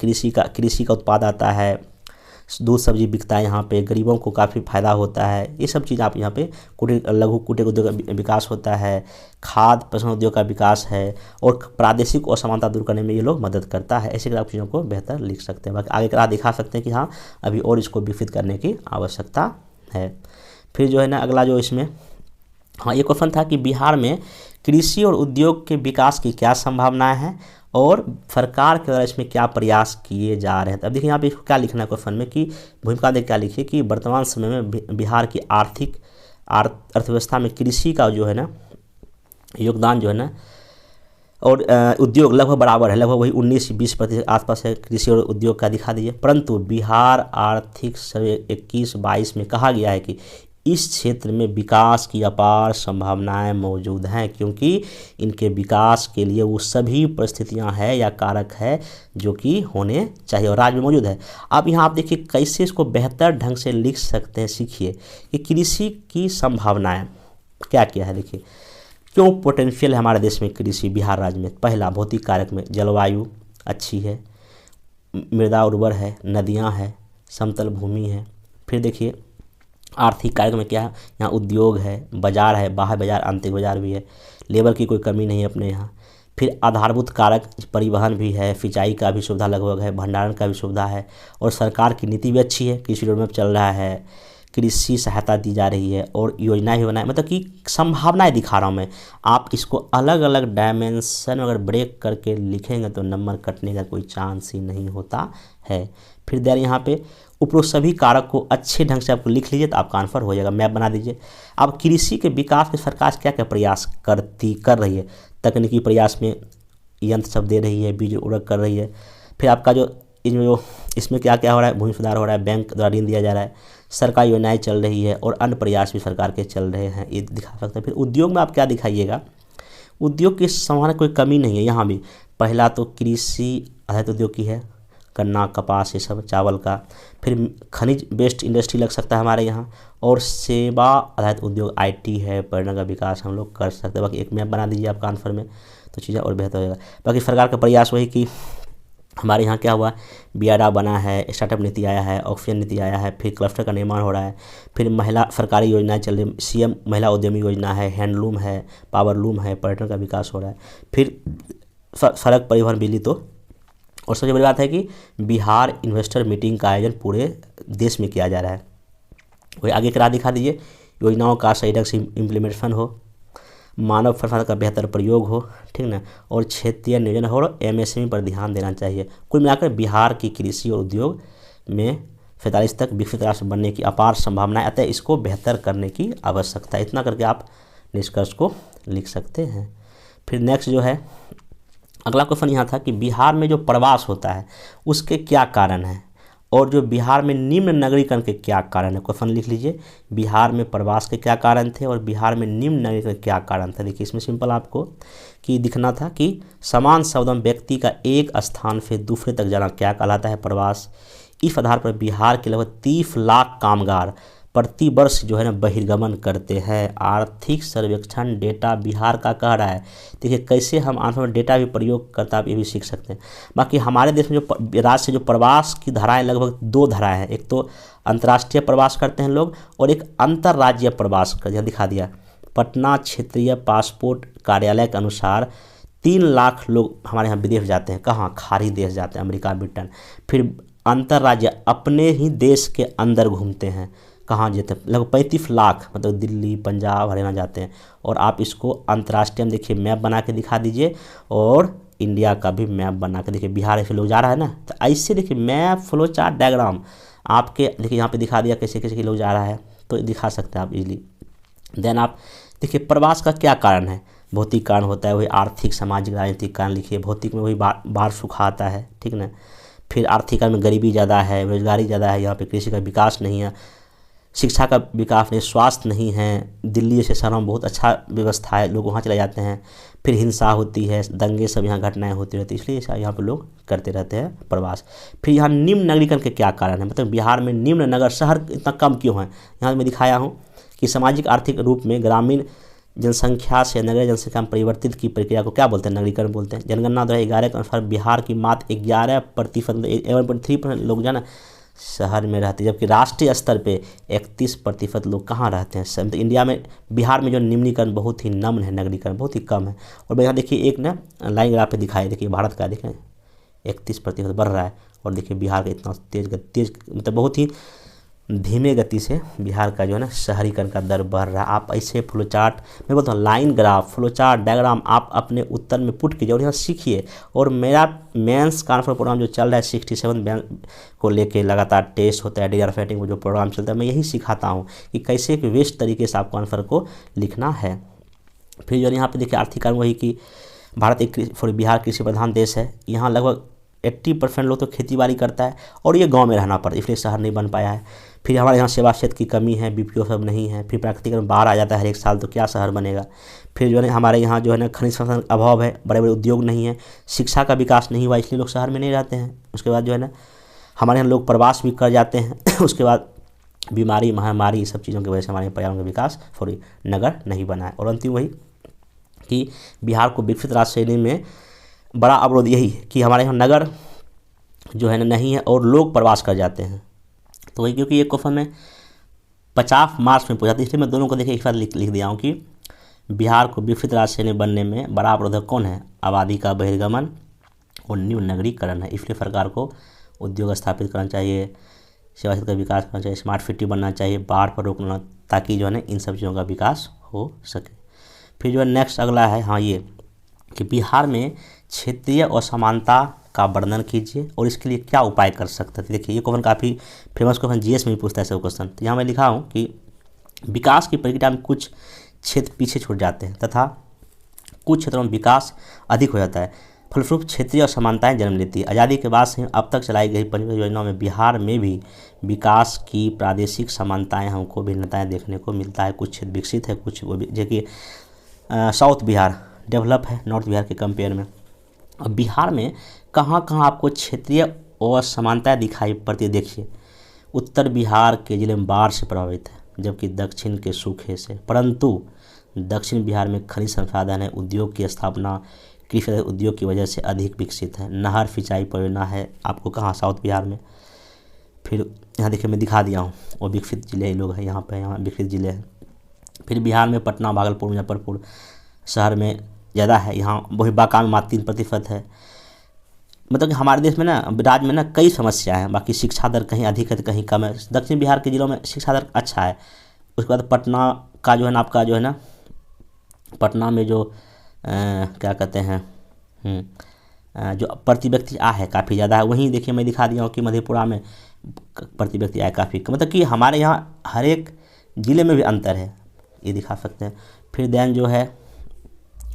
Speaker 1: कृषि का उत्पाद आता है, दूध सब्जी बिकता है, यहाँ पे गरीबों को काफ़ी फायदा होता है। ये सब चीज़ आप यहाँ पे लघु कुटीर उद्योग का विकास होता है, खाद्य प्रसंस्करण उद्योग का विकास है, और प्रादेशिक असमानता दूर करने में ये लोग मदद करता है। ऐसे आप चीज़ों को बेहतर लिख सकते हैं। बाकी आगे का दिखा सकते हैं कि हाँ अभी और इसको विकसित करने की आवश्यकता है। फिर जो है ना अगला जो इसमें हाँ, ये क्वेश्चन था कि बिहार में कृषि और उद्योग के विकास की क्या संभावनाएं हैं और सरकार के द्वारा इसमें क्या प्रयास किए जा रहे हैं। अब देखिए यहाँ पे इसको क्या लिखना है क्वेश्चन में कि भूमिका देख क्या लिखिए कि वर्तमान समय में बिहार की अर्थव्यवस्था में कृषि का जो है ना योगदान जो है ना और उद्योग लगभग बराबर है, लगभग वही 19-20% आसपास है कृषि और उद्योग का, दिखा दीजिए। परंतु बिहार आर्थिक सर्वे 21-22 में कहा गया है कि इस क्षेत्र में विकास की अपार संभावनाएं मौजूद हैं, क्योंकि इनके विकास के लिए वो सभी परिस्थितियां हैं या कारक है जो कि होने चाहिए और राज्य में मौजूद है। अब यहाँ आप देखिए कैसे इसको बेहतर ढंग से लिख सकते हैं, सीखिए कि कृषि की संभावनाएं क्या क्या है। देखिए क्यों पोटेंशियल है हमारे देश में कृषि बिहार राज्य में। पहला, भौतिक कारक में जलवायु अच्छी है, मृदा उर्वर है, नदियां हैं, समतल भूमि है। फिर देखिए आर्थिक कारक में क्या है, यहाँ उद्योग है, बाजार है, बाहर बाजार आंतरिक बाजार भी है, लेबर की कोई कमी नहीं है अपने यहाँ। फिर आधारभूत कारक परिवहन भी है, सिंचाई का भी सुविधा लगभग है, भंडारण का भी सुविधा है और सरकार की नीति भी अच्छी है, कृषि रोडमैप चल रहा है, कृषि सहायता दी जा रही है और योजनाएं भी बनाए। मतलब कि संभावनाएं दिखा रहा हूँ मैं। आप इसको अलग अलग डायमेंशन अगर ब्रेक करके लिखेंगे तो नंबर कटने का कोई चांस ही नहीं होता है। फिर देर यहाँ पे उपरोक्त सभी कारक को अच्छे ढंग से आपको लिख लीजिए तो आपका आंसर हो जाएगा। मैप बना दीजिए। अब कृषि के विकास के सरकार क्या क्या प्रयास कर रही है। तकनीकी प्रयास में यंत्र सब दे रही है, बीज उर्वरक कर रही है। फिर आपका जो इसमें क्या क्या हो रहा है, भूमि सुधार हो रहा है, बैंक द्वारा ऋण दिया जा रहा है, सरकारी योजनाएं चल रही है और अन्य प्रयास भी सरकार के चल रहे हैं, ये दिखा सकते हैं। फिर उद्योग में आप क्या दिखाइएगा, उद्योग की संभावना कोई कमी नहीं है। यहाँ भी पहला तो कृषि आधारित उद्योग की है, गन्ना, कपास, ये सब, चावल का। फिर खनिज बेस्ड इंडस्ट्री लग सकता है हमारे यहाँ और सेवा आधारित उद्योग IT है, पर्यटन का विकास हम लोग कर सकते हैं। बाकी एक मैप बना दीजिए आपका आंसर में तो चीज़ें और बेहतर हो जाएगा। बाकी सरकार का प्रयास वही कि हमारे यहाँ क्या हुआ, BIRA बना है, स्टार्टअप नीति आया है, ऑक्सीजन नीति आया है, फिर क्लस्टर का निर्माण हो रहा है, फिर महिला सरकारी योजनाएं चल रही, CM महिला उद्यमी योजना है, हैंडलूम है, पावरलूम है, पर्यटन का विकास हो रहा है। फिर सड़क परिवहन बिजली तो, और सबसे बड़ी बात है कि बिहार इन्वेस्टर मीटिंग का आयोजन पूरे देश में किया जा रहा है। वही आगे करा दिखा दीजिए, योजनाओं का सही ढंग से इम्प्लीमेंटेशन हो, मानव संसाधन का बेहतर प्रयोग हो, ठीक ना, और क्षेत्रीय नियोजन हो और MSME पर ध्यान देना चाहिए। कुल मिलाकर बिहार की कृषि और उद्योग में 45 तक विकसित राष्ट्र बनने की अपार संभावनाएं, अतः इसको बेहतर करने की आवश्यकता है। इतना करके आप निष्कर्ष को लिख सकते हैं। फिर नेक्स्ट जो है अगला क्वेश्चन यहाँ था कि बिहार में जो प्रवास होता है उसके क्या कारण हैं और जो बिहार में निम्न नगरीकरण के क्या कारण है। क्वेश्चन लिख लीजिए, बिहार में प्रवास के क्या कारण थे और बिहार में निम्न नगरीकरण के क्या कारण थे। देखिए इसमें सिंपल आपको कि दिखना था कि समान सवदम व्यक्ति का एक स्थान से दूसरे तक जाना क्या कहलाता है, प्रवास। इस आधार पर बिहार के लगभग 30 लाख कामगार प्रति वर्ष जो है ना बहिर्गमन करते हैं। आर्थिक सर्वेक्षण डेटा बिहार का कह रहा है। देखिए कैसे हम आंसर में डेटा भी प्रयोग करता है, ये भी सीख सकते हैं। बाकी हमारे देश में जो राज्य से जो प्रवास की धाराएं लगभग 2 धाराएं हैं, एक तो अंतर्राष्ट्रीय प्रवास करते हैं लोग और एक अंतर्राज्यीय प्रवास करते हैं। दिखा दिया, पटना क्षेत्रीय पासपोर्ट कार्यालय के अनुसार 3 लाख लोग हमारे यहाँ विदेश जाते हैं। कहाँ, खाड़ी देश जाते हैं, अमेरिका, ब्रिटेन। फिर अंतर्राज्य अपने ही देश के अंदर घूमते हैं, कहाँ जाते हैं, लगभग 35 लाख, मतलब दिल्ली, पंजाब, हरियाणा जाते हैं। और आप इसको अंतर्राष्ट्रीय में देखिए मैप बना के दिखा दीजिए और इंडिया का भी मैप बना के देखिए, बिहार ऐसे लोग जा रहा है ना, तो ऐसे देखिए मैप, फ्लो चार्ट, डायग्राम आपके देखिए यहाँ पे दिखा दिया कैसे कैसे के लोग जा रहा है, तो दिखा सकते हैं आप इजीली। देन आप देखिए प्रवास का क्या कारण है, भौतिक कारण होता है, वही आर्थिक, सामाजिक, राजनीतिक कारण लिखिए। भौतिक में वही बाढ़ सूखा आता है, ठीक ना। फिर आर्थिक कारण में गरीबी ज़्यादा है, बेरोजगारी ज़्यादा है, यहाँ पे कृषि का विकास नहीं है, शिक्षा का विकास नहीं, स्वास्थ्य नहीं है। दिल्ली जैसे शहरों में बहुत अच्छा व्यवस्था है, लोग वहाँ चले जाते हैं। फिर हिंसा होती है, दंगे सब यहाँ घटनाएं होती रहती है, इसलिए यहाँ पे लोग करते रहते हैं प्रवास। फिर यहाँ निम्न नगरीकरण के क्या कारण है, मतलब बिहार में निम्न नगर शहर इतना कम क्यों है। यहाँ मैं दिखाया हूँ कि सामाजिक आर्थिक रूप में ग्रामीण जनसंख्या से नगरीय जनसंख्या में परिवर्तित की प्रक्रिया को क्या बोलते हैं, नगरीकरण बोलते हैं। जनगणना 2011 के अनुसार बिहार की मात्र 11%, 11.3% लोग जो है शहर में रहते हैं, जबकि राष्ट्रीय स्तर पे 31% लोग कहाँ रहते हैं। इंडिया में बिहार में जो निम्नीकरण बहुत ही नम्न है, नगरीकरण बहुत ही कम है। और यहाँ देखिए एक ना लाइन ग्राफ पे दिखाई, देखिए भारत का देखें 31% बढ़ रहा है और देखिए बिहार का इतना तेज मतलब बहुत ही धीमे गति से बिहार का जो है ना शहरीकरण का दर बढ़ रहा है। आप ऐसे फ्लो चार्ट, मैं बोलता हूँ line graph, flow chart, diagram आप अपने उत्तर में पुट कीजिए और यहाँ सीखिए। और मेरा मेंस कॉन्फ्रेंस प्रोग्राम जो चल रहा है 67 को लेके लगातार टेस्ट होता है, डीआर फाइटिंग को जो प्रोग्राम चलता है, मैं यही सिखाता हूँ कि कैसे एक वेस्ट तरीके से आपको आंसर को लिखना है। फिर जो है यहाँ पे देखिए आर्थिक कारण वही कि भारत एक बिहार कृषि प्रधान देश है। यहाँ लगभग 80% लोग तो खेती बाड़ी करता है और ये गांव में रहना पड़ता है, इसलिए शहर नहीं बन पाया है। फिर हमारे यहाँ सेवा क्षेत्र की कमी है, बीपीओ सब नहीं है। फिर प्राकृतिक बाढ़ आ जाता है हर एक साल, तो क्या शहर बनेगा। फिर जो है हमारे यहाँ जो है ना खनिज संसाधन अभाव है, बड़े बड़े उद्योग नहीं है, शिक्षा का विकास नहीं हुआ, इसलिए लोग शहर में नहीं रहते हैं। उसके बाद जो है ना हमारे यहाँ लोग प्रवास भी कर जाते हैं उसके बाद बीमारी, महामारी, ये सब चीज़ों की वजह से हमारे पर्यावरण का विकास नगर नहीं बना है। और अंतिम वही कि बिहार को विकसित राज्य श्रेणी में बड़ा अवरोध यही है कि हमारे यहाँ नगर जो है ना नहीं है और लोग प्रवास कर जाते हैं। तो वही क्योंकि ये क्वेश्चन में 50 मार्क्स में पूछा था, इसलिए मैं दोनों को देखे एक साथ लिख दिया हूँ कि बिहार को विकसित राज्य श्रेणी बनने में बड़ा अवरोधक कौन है, आबादी का बहिर्गमन और न्यू नगरीकरण है। इसलिए सरकार को उद्योग स्थापित करना चाहिए, सेवा क्षेत्र का विकास करना चाहिए, स्मार्ट सिटी बनना चाहिए, बाढ़ पर रोकना, ताकि जो है ना इन सब चीज़ों का विकास हो सके। फिर जो है नेक्स्ट अगला है हाँ ये कि बिहार में क्षेत्रीय असमानता का वर्णन कीजिए और इसके लिए क्या उपाय कर सकते थे। देखिए ये क्वेश्चन काफ़ी फेमस क्वेश्चन, जीएस में भी पूछता है सब क्वेश्चन। तो यहाँ मैं लिखा हूँ कि विकास की प्रक्रिया में कुछ क्षेत्र पीछे छूट जाते हैं तथा कुछ क्षेत्रों में विकास अधिक हो जाता है, फलस्वरूप क्षेत्रीय असमानताएं जन्म लेती है। आज़ादी के बाद से अब तक चलाई गई पंचवर्षीय योजनाओं में बिहार में भी विकास की प्रादेशिक समानताएं हमको भिन्नताएं देखने को मिलता है। कुछ क्षेत्र विकसित है, कुछ जो कि साउथ बिहार डेवलप है नॉर्थ बिहार के कंपेयर में। अब बिहार में कहाँ कहाँ आपको क्षेत्रीय असमानताएं दिखाई पड़ती है। देखिए उत्तर बिहार के जिले में बाढ़ से प्रभावित है, जबकि दक्षिण के सूखे से। परंतु दक्षिण बिहार में खनिज संसाधन है, उद्योग की स्थापना, कृषि उद्योग की वजह से अधिक विकसित है। नहर सिंचाई परियोजना है आपको कहाँ, साउथ बिहार में। फिर यहाँ देखिए मैं दिखा दिया हूँ वो विकसित जिले लोग हैं यहाँ पे, यहाँ विकसित जिले हैं। फिर बिहार में पटना, भागलपुर, मुजफ्फरपुर शहर में ज़्यादा है, यहाँ वही बांका में मात्र 3% है। मतलब कि हमारे देश में ना राज्य में ना कई समस्या हैं। बाकी शिक्षा दर कहीं अधिक है तो कहीं कम है। दक्षिण बिहार के जिलों में शिक्षा दर अच्छा है। उसके बाद पटना का जो है ना आपका जो है ना पटना में जो क्या कहते हैं जो प्रति व्यक्ति आय है काफ़ी ज़्यादा है। वहीं देखिए मैं दिखा दिया हूँ कि मधेपुरा में प्रति व्यक्ति आय काफ़ी, मतलब कि हमारे यहाँ हर एक ज़िले में भी अंतर है, ये दिखा सकते हैं। फिर देन जो है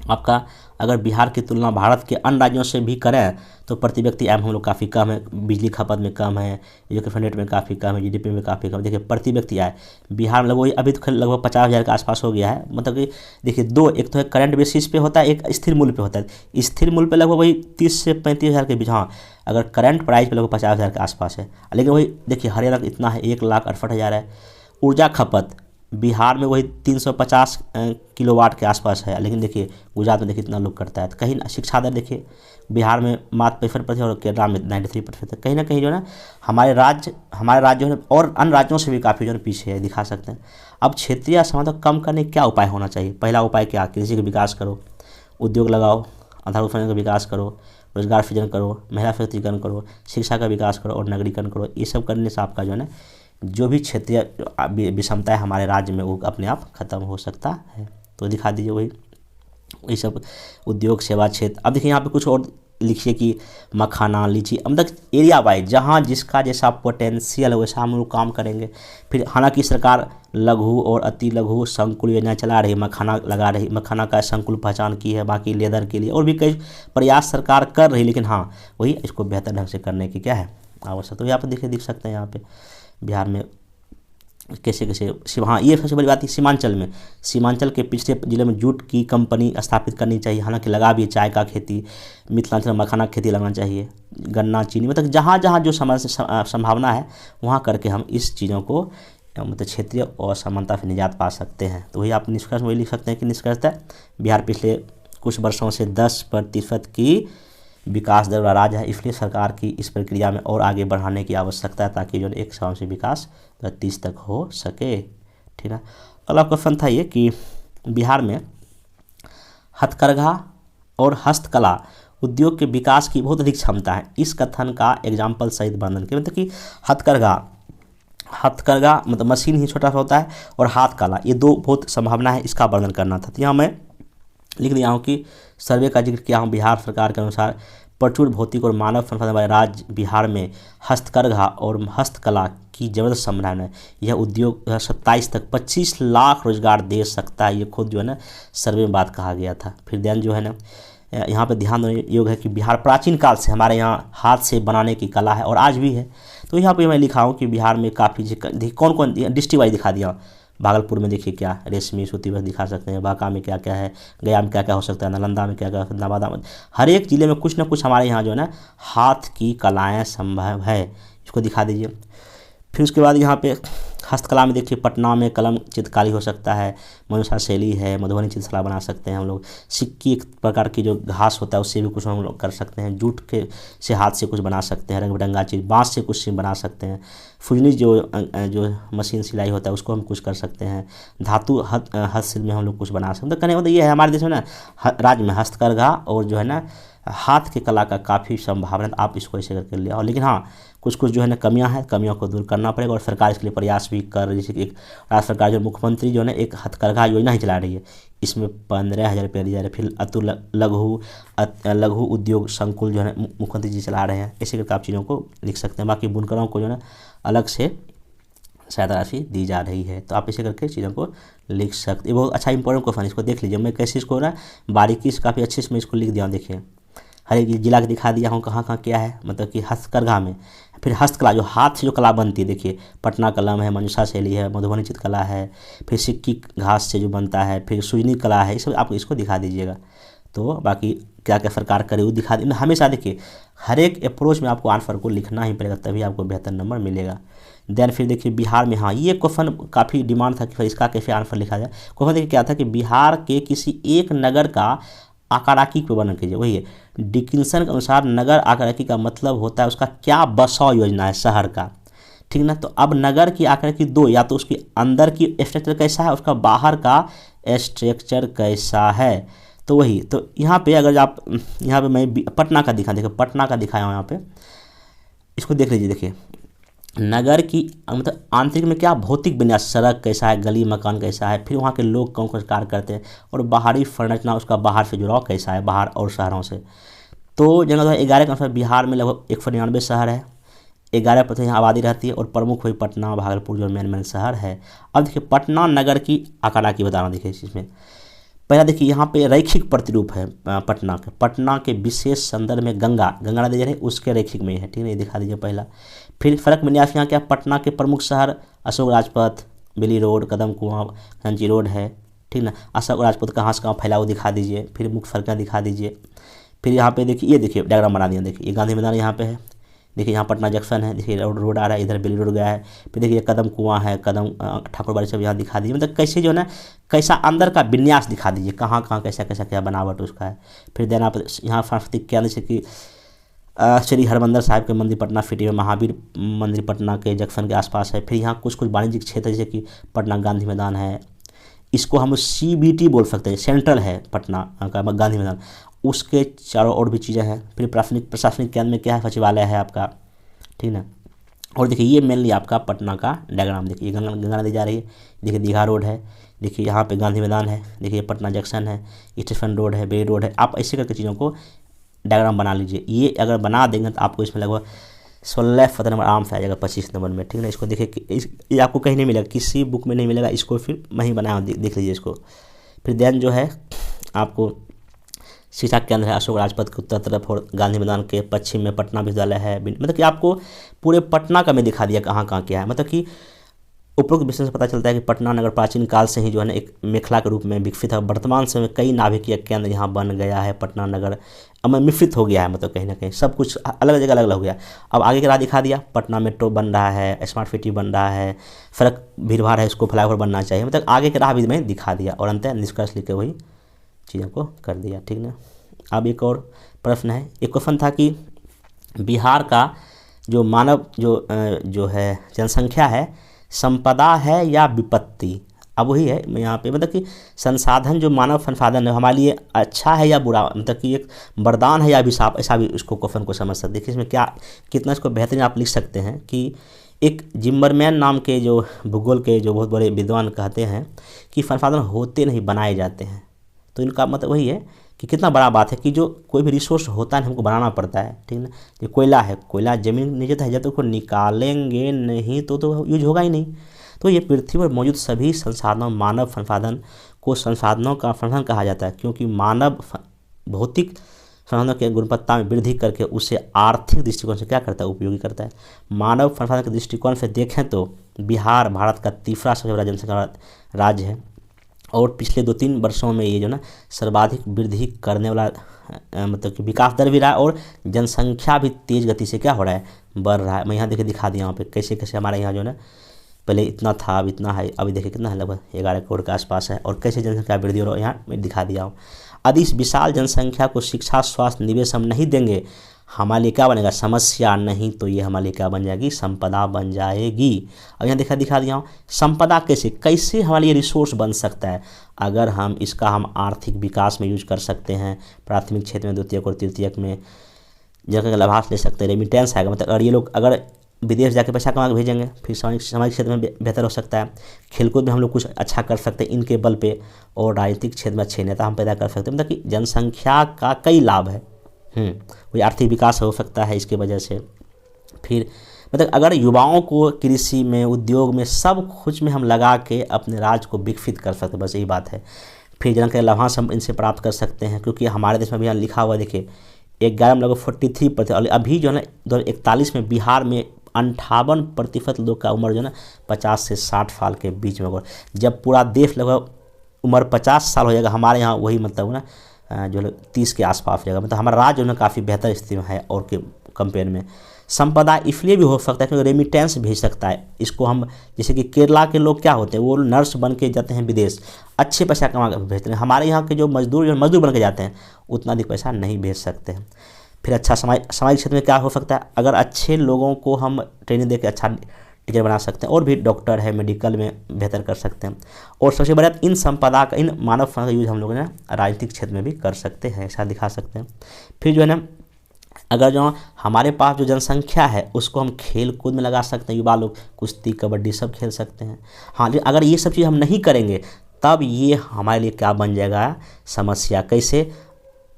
Speaker 1: आपका अगर बिहार की तुलना भारत के अन्य राज्यों से भी करें तो प्रति व्यक्ति आय हम लोग काफ़ी कम है, बिजली खपत में कम है, एजुकेशन रेट में काफ़ी कम है, जीडीपी में काफ़ी कम। देखिए प्रति व्यक्ति आय बिहार में लगभग अभी तो लगभग 50,000 के आसपास हो गया है। मतलब कि देखिए दो, एक तो है करंट बेसिस पे होता है, एक स्थिर मूल्य पे होता है। स्थिर मूल्य पे लगभग वही 30 से 35,000 के बीच, हाँ अगर करंट प्राइस पे लगभग 50,000 के आसपास है। लेकिन वही देखिए हरियाणा इतना है 1,68,000 है। ऊर्जा खपत बिहार में वही 350 किलोवाट के आसपास है, लेकिन देखिए गुजरात में देखिए इतना लोग करता है। तो कहीं शिक्षा दर देखिए बिहार में मात्र 65% और केरला में 93% है। कहीं ना कहीं जो है ना हमारे राज्य जो है और अन्य राज्यों से भी काफ़ी जो है पीछे है, दिखा सकते हैं। अब क्षेत्रीय असमानता कम करने क्या उपाय होना चाहिए। पहला उपाय क्या, कृषि का विकास करो, उद्योग लगाओ, आधारभूत संरचना का विकास करो, रोजगार सृजन करो, महिला सशक्तिकरण करो, शिक्षा का विकास करो और नगरीकरण करो। ये सब करने से आपका जो है ना जो भी क्षेत्रीय विषमता है हमारे राज्य में वो अपने आप खत्म हो सकता है। तो दिखा दीजिए वही सब उद्योग सेवा क्षेत्र। अब देखिए यहाँ पे कुछ और लिखिए कि मखाना, लीची, मतलब एरिया वाइज जहाँ जिसका जैसा पोटेंशियल है वैसा हम लोग काम करेंगे। फिर हालांकि सरकार लघु और अति लघु संकुल योजना चला रही, मखाना लगा रही, मखाना का संकुल पहचान की है, बाकी लेदर के लिए और भी कई प्रयास सरकार कर रही, लेकिन हाँ वही इसको बेहतर ढंग से करने की क्या है आवश्यकता। तो यहाँ पर देखिए दिख सकते हैं यहाँ पे बिहार में कैसे कैसे। हाँ ये सबसे बड़ी बात है सीमांचल के पिछले जिले में जूट की कंपनी स्थापित करनी चाहिए। हालांकि लगा भी चाय का खेती, मिथिलांचल में मखाना खेती लगाना चाहिए, गन्ना, चीनी, मतलब जहाँ जहाँ जो संभावना है वहाँ करके हम इस चीज़ों को मतलब क्षेत्रीय असमानता से निजात पा सकते हैं। तो वही आप निष्कर्ष वही लिख सकते हैं कि निष्कर्षतः बिहार पिछले कुछ वर्षों से 10% की विकास दर वाला राज्य है, इसलिए सरकार की इस प्रक्रिया में और आगे बढ़ाने की आवश्यकता है ताकि जो एक साल से विकास 30 तक हो सके। ठीक है। अगला क्वेश्चन था ये कि बिहार में हथकरघा और हस्तकला उद्योग के विकास की बहुत अधिक क्षमता है। इस कथन का एग्जाम्पल सहित वर्णन करें। मतलब कि हथकरघा हथकरघा मतलब मशीन ही छोटा सा होता है, और हाथ कला, ये दो बहुत संभावना है, इसका वर्णन करना था। तो यहाँ मैं लिख दिया हूँ कि सर्वे का जिक्र किया हूँ। बिहार सरकार के अनुसार प्रचुर भौतिक और मानव संसाधन वाले राज्य बिहार में हस्तकरघा और हस्तकला की जबरदस्त संभावना है। यह उद्योग 27 तक 25 लाख रोजगार दे सकता है, ये खुद जो है ना सर्वे में बात कहा गया था। फिर ध्यान जो है ना यहाँ पे ध्यान देने योग्य है कि बिहार प्राचीन काल से हमारे यहाँ हाथ से बनाने की कला है और आज भी है। तो यहाँ पे मैं लिखा हूँ कि बिहार में काफ़ी कौन कौन डिस्ट्रिक्ट वाइज दिखा दिया। भागलपुर में देखिए क्या रेशमी सूती वस्त्र दिखा सकते हैं, बांका में क्या क्या है, गया में क्या क्या हो सकता है, नालंदा में क्या क्या, नवादा में, हर एक ज़िले में कुछ ना कुछ हमारे यहाँ जो है ना हाथ की कलाएँ संभव है, इसको दिखा दीजिए। फिर उसके बाद यहाँ पे हस्तकला में देखिए पटना में कलम चित्रकारी हो सकता है, मनुष्य शैली है, मधुबनी चित्रकला बना सकते हैं हम लोग। सिक्की एक प्रकार की जो घास होता है उससे भी कुछ हम लोग कर सकते हैं। जूट के से हाथ से कुछ बना सकते हैं, रंग बिरंगा चीज़, बाँस से कुछ बना सकते हैं। फुजनी जो मशीन सिलाई होता है उसको हम कुछ कर सकते हैं। धातु हस्तशिल्प में हम लोग कुछ बना सकते हैं। तो कहने मतलब ये है हमारे देश में ना राज्य में हस्तकरघा और जो है ना हाथ की कला का काफ़ी संभावना, आप इसको ऐसे करके ले आओ। लेकिन हाँ कुछ कुछ जो है ना कमियां हैं, कमियों को दूर करना पड़ेगा और सरकार इसके लिए प्रयास भी कर रही है। जैसे कि एक राज्य सरकार जो मुख्यमंत्री जो है ना एक हथकरघा योजना ही चला रही है, इसमें 15,000 रुपये दिया जा रहा है। फिर अतुल लघु उद्योग संकुल जो है मुख्यमंत्री जी चला रहे हैं। ऐसे करके आप चीज़ों को लिख सकते हैं। बाकी बुनकरों को जो है ना अलग से सहायता राशि दी जा रही है। तो आप इसे करके चीज़ों को लिख सकते। ये बहुत अच्छा इंपॉर्टेंट क्वेश्चन, इसको देख लीजिए। मैं कैसे इसको ना बारीकी से काफ़ी अच्छे से मैं इसको लिख दिया हूँ। देखिए हर एक जिला के दिखा दिया हूँ कहाँ कहाँ क्या है, मतलब कि हस्तकरघा में। फिर हस्तकला जो हाथ से जो कला बनती है, देखिए पटना कलम है, मनुष्य शैली है, मधुबनी चित्रकला है, फिर सिक्की घास से जो बनता है, फिर सुजनी कला है, ये सब आप इसको दिखा दीजिएगा। तो बाकी क्या क्या सरकार करे वो दिखा दी। हमेशा देखिए हर एक अप्रोच में आपको आंसर को लिखना ही पड़ेगा, तभी आपको बेहतर नंबर मिलेगा। देन फिर देखिए बिहार में, हाँ ये क्वेश्चन काफ़ी डिमांड था कि फिर इसका कैसे आंसर लिखा जाए। क्वेश्चन देखिए क्या था कि बिहार के किसी एक नगर का आकाराकी पे वर्णन कीजिए। वही है डिकिंसन के अनुसार नगर आकाराकी का मतलब होता है उसका क्या बसाव योजना है शहर का, ठीक ना। तो अब नगर की आकाराकी दो, या तो उसके अंदर की स्ट्रक्चर कैसा है, उसका बाहर का स्ट्रक्चर कैसा है। तो वही तो यहाँ पे अगर आप यहाँ पे मैं पटना का देखिए पटना का दिखाया हूँ यहाँ पे, इसको देख लीजिए। देखिए नगर की मतलब आंतरिक में क्या भौतिक विन्यास, सड़क कैसा है, गली मकान कैसा है, फिर वहाँ के लोग कौन कौन कार्य करते हैं, और बाहरी संरचना उसका बाहर से जुड़ाव कैसा है बाहर और शहरों से। तो जनगणना 2011 के अनुसार बिहार में लगभग 199 शहर है, 11% यहाँ आबादी रहती है, और प्रमुख हुई पटना भागलपुर जो मेन शहर है। अब देखिए पटना नगर की आकारा की बताना, देखिए इसमें पहला देखिए यहाँ पे रैखिक प्रतिरूप है पटना के विशेष संदर्भ में गंगा नदी है उसके रैखिक में है, ठीक है, ये दिखा दीजिए पहला। फिर फर्क विन्यास यहाँ क्या, पटना के प्रमुख शहर अशोक राजपथ, बेली रोड, कदम कुआं, घंची रोड है, ठीक ना। अशोक राजपथ कहाँ से कहाँ फैला हुआ दिखा दीजिए। फिर मुख्य फर्क दिखा दीजिए। फिर यहाँ पे देखिए ये देखिए डायग्राम बना दिया। देखिए ये गांधी मैदान यहाँ पे है, देखिए यहाँ पटना जंक्शन है, देखिए रोड आ रहा है, इधर बेली रोड गया है। फिर देखिए कदम कुआं है, कदम ठाकुरबाड़ी सब यहाँ दिखा दीजिए। मतलब कैसे जो है ना कैसा अंदर का विन्यास दिखा दीजिए, कहाँ कहाँ कैसा कैसा क्या बनावट उसका है। फिर देना आप यहाँ सांस्कृतिक केंद्र जैसे कि श्री हरमंदिर साहिब के मंदिर पटना सिटी में, महावीर मंदिर पटना के जंक्शन के आसपास है। फिर यहाँ कुछ कुछ वाणिज्यिक क्षेत्र जैसे कि पटना गांधी मैदान है, इसको हम CBT बोल सकते हैं, सेंट्रल है पटना का गांधी मैदान, उसके चारों और भी चीज़ें हैं। फिर प्रशासनिक केंद्र में क्या है, सचिवालय है आपका, ठीक ना। और देखिए ये मेनली आपका पटना का डायग्राम, देखिए गंगा नदी जा रही है, देखिए दीघा रोड है, देखिए यहाँ पे गांधी मैदान है, देखिए पटना जंक्शन है, स्टेशन रोड है, बेली रोड है। आप ऐसे करके चीज़ों को डायग्राम बना लीजिए। ये अगर बना देंगे तो आपको इसमें लगभग 16 नंबर आराम से आ जाएगा 25 नंबर में, ठीक है। इसको देखिए ये आपको कहीं नहीं मिलेगा, किसी बुक में नहीं मिलेगा, इसको फिर मैं ही बनाया देख लीजिए इसको। फिर देन जो है आपको शिक्षा केंद्र है अशोक राजपथ के उत्तर तरफ, और गांधी मैदान के पश्चिम में पटना विश्वविद्यालय है। मतलब कि आपको पूरे पटना का मैं दिखा दिया कहाँ कहाँ क्या है। मतलब कि उपरोक्त विषय से पता चलता है कि पटना नगर प्राचीन काल से ही जो है ना एक मेखला के रूप में विकसित है। वर्तमान समय में कई नाभिकीय केंद्र यहाँ बन गया है। पटना नगर अब मिश्रित हो गया है, मतलब कहीं ना कहीं सब कुछ अलग जगह अलग अलग हो गया। अब आगे के राह दिखा दिया, पटना मेट्रो बन रहा है, स्मार्ट सिटी बन रहा है, सड़क भीड़ भाड़ है, इसको फ्लाईओवर बनना चाहिए। मतलब आगे के राह भी मैं दिखा दिया, और अंत निष्कर्ष लिख के वही चीज़ों को कर दिया, ठीक ना। अब एक और प्रश्न है, एक क्वेश्चन था कि बिहार का जो मानव जो है जनसंख्या है संपदा है या विपत्ति। अब वही है मैं यहाँ पे, मतलब कि संसाधन जो मानव संसाधन है हमारे लिए अच्छा है या बुरा, मतलब कि एक वरदान है या अभिशाप, ऐसा भी उसको क्वेश्चन को समझ सकते। देखिए इसमें क्या कितना इसको बेहतरीन आप लिख सकते हैं कि एक जिम्बरमैन नाम के जो भूगोल के जो बहुत बड़े विद्वान कहते हैं कि संसाधन होते नहीं बनाए जाते हैं। तो इनका मतलब वही है कि कितना बड़ा बात है कि जो कोई भी रिसोर्स होता है हमको बनाना पड़ता है, ठीक ना। जो कोयला है, कोयला जमीन नीचे है, जब तक उसको निकालेंगे नहीं तो यूज होगा ही नहीं। तो ये पृथ्वी पर मौजूद सभी संसाधनों, मानव संसाधन को संसाधनों का संसाधन कहा जाता है, क्योंकि मानव भौतिक संसाधनों की गुणवत्ता में वृद्धि करके उसे आर्थिक दृष्टिकोण से क्या करता है, उपयोगी करता है। मानव संसाधन के दृष्टिकोण से देखें तो बिहार भारत का तीसरा सबसे बड़ा जनसंख्या राज्य है और पिछले 2-3 वर्षों में ये जो ना सर्वाधिक वृद्धि करने वाला मतलब कि विकास दर भी रहा है और जनसंख्या भी तेज़ गति से क्या हो रहा है, बढ़ रहा है। मैं यहाँ देखिए दिखा दिया यहाँ पे कैसे कैसे हमारे यहाँ जो ना पहले इतना था, अब इतना है, अभी देखिए कितना है, लगभग 11 करोड़ के आसपास है और कैसे जनसंख्या वृद्धि हो रहा है यहाँ मैं दिखा दिया हूँ। यदि इस विशाल जनसंख्या को शिक्षा, स्वास्थ्य, निवेश हम नहीं देंगे, हमारे लिए क्या बनेगा, समस्या, नहीं तो ये हमारे लिए क्या बन जाएगी, संपदा बन जाएगी। अब यहाँ दिखा दिया हूँ संपदा कैसे कैसे हमारे लिए रिसोर्स बन सकता है, अगर हम इसका हम आर्थिक विकास में यूज कर सकते हैं, प्राथमिक क्षेत्र में, द्वितीयक और तृतीयक में जगह का लाभांश ले सकते हैं, रेमिटेंस आएगा, मतलब अगर ये लोग अगर विदेश जाके पैसा कमा के भेजेंगे फिर सामाजिक क्षेत्र में बेहतर हो सकता है, खेलकूद में हम लोग कुछ अच्छा कर सकते हैं इनके बल पे, और राजनीतिक क्षेत्र में अच्छे नेता हम पैदा कर सकते हैं। मतलब कि जनसंख्या का कई लाभ है, कोई आर्थिक विकास हो सकता है इसके वजह से। फिर मतलब अगर युवाओं को कृषि में, उद्योग में, सब कुछ में हम लगा के अपने राज्य को विकसित कर सकते हैं, बस यही बात है। फिर जनसंख्या लाभांश हम इनसे प्राप्त कर सकते हैं, क्योंकि हमारे देश में भी लिखा हुआ देखिए 11 में लगभग 43%, अभी जो है ना 2041 में बिहार में 58% लोग का उम्र जो है ना 50 से 60 साल के बीच में होगा। जब पूरा देश लगभग उम्र 50 साल हो जाएगा, हमारे यहाँ वही मतलब ना जो 30 के आसपास रहेगा, मतलब हमारा राज्य जो है काफ़ी बेहतर स्थिति में है और के कंपेयर में। संपदा इसलिए भी हो सकता है क्योंकि रेमिटेंस भेज सकता है इसको हम, जैसे कि केरला के लोग क्या होते हैं, वो नर्स बन के जाते हैं विदेश, अच्छे पैसा कमा कर भेजते हैं। हमारे यहाँ के जो मजदूर बन के जाते हैं उतना अधिक पैसा नहीं भेज सकते हैं। फिर अच्छा सामाजिक क्षेत्र में क्या हो सकता है, अगर अच्छे लोगों को हम ट्रेनिंग दे के अच्छा टीचर बना सकते हैं, और भी डॉक्टर है, मेडिकल में बेहतर कर सकते हैं। और सबसे बड़ा इन संपदा का, इन मानव संपदा का यूज हम लोग ना राजनीतिक क्षेत्र में भी कर सकते हैं, ऐसा दिखा सकते हैं। फिर जो है ना अगर जो हमारे पास जो जनसंख्या है उसको हम खेल कूद में लगा सकते हैं, युवा लोग कुश्ती, कबड्डी सब खेल सकते हैं। हाँ, लेकिन अगर ये सब चीज़ हम नहीं करेंगे तब ये हमारे लिए क्या बन जाएगा, समस्या। कैसे,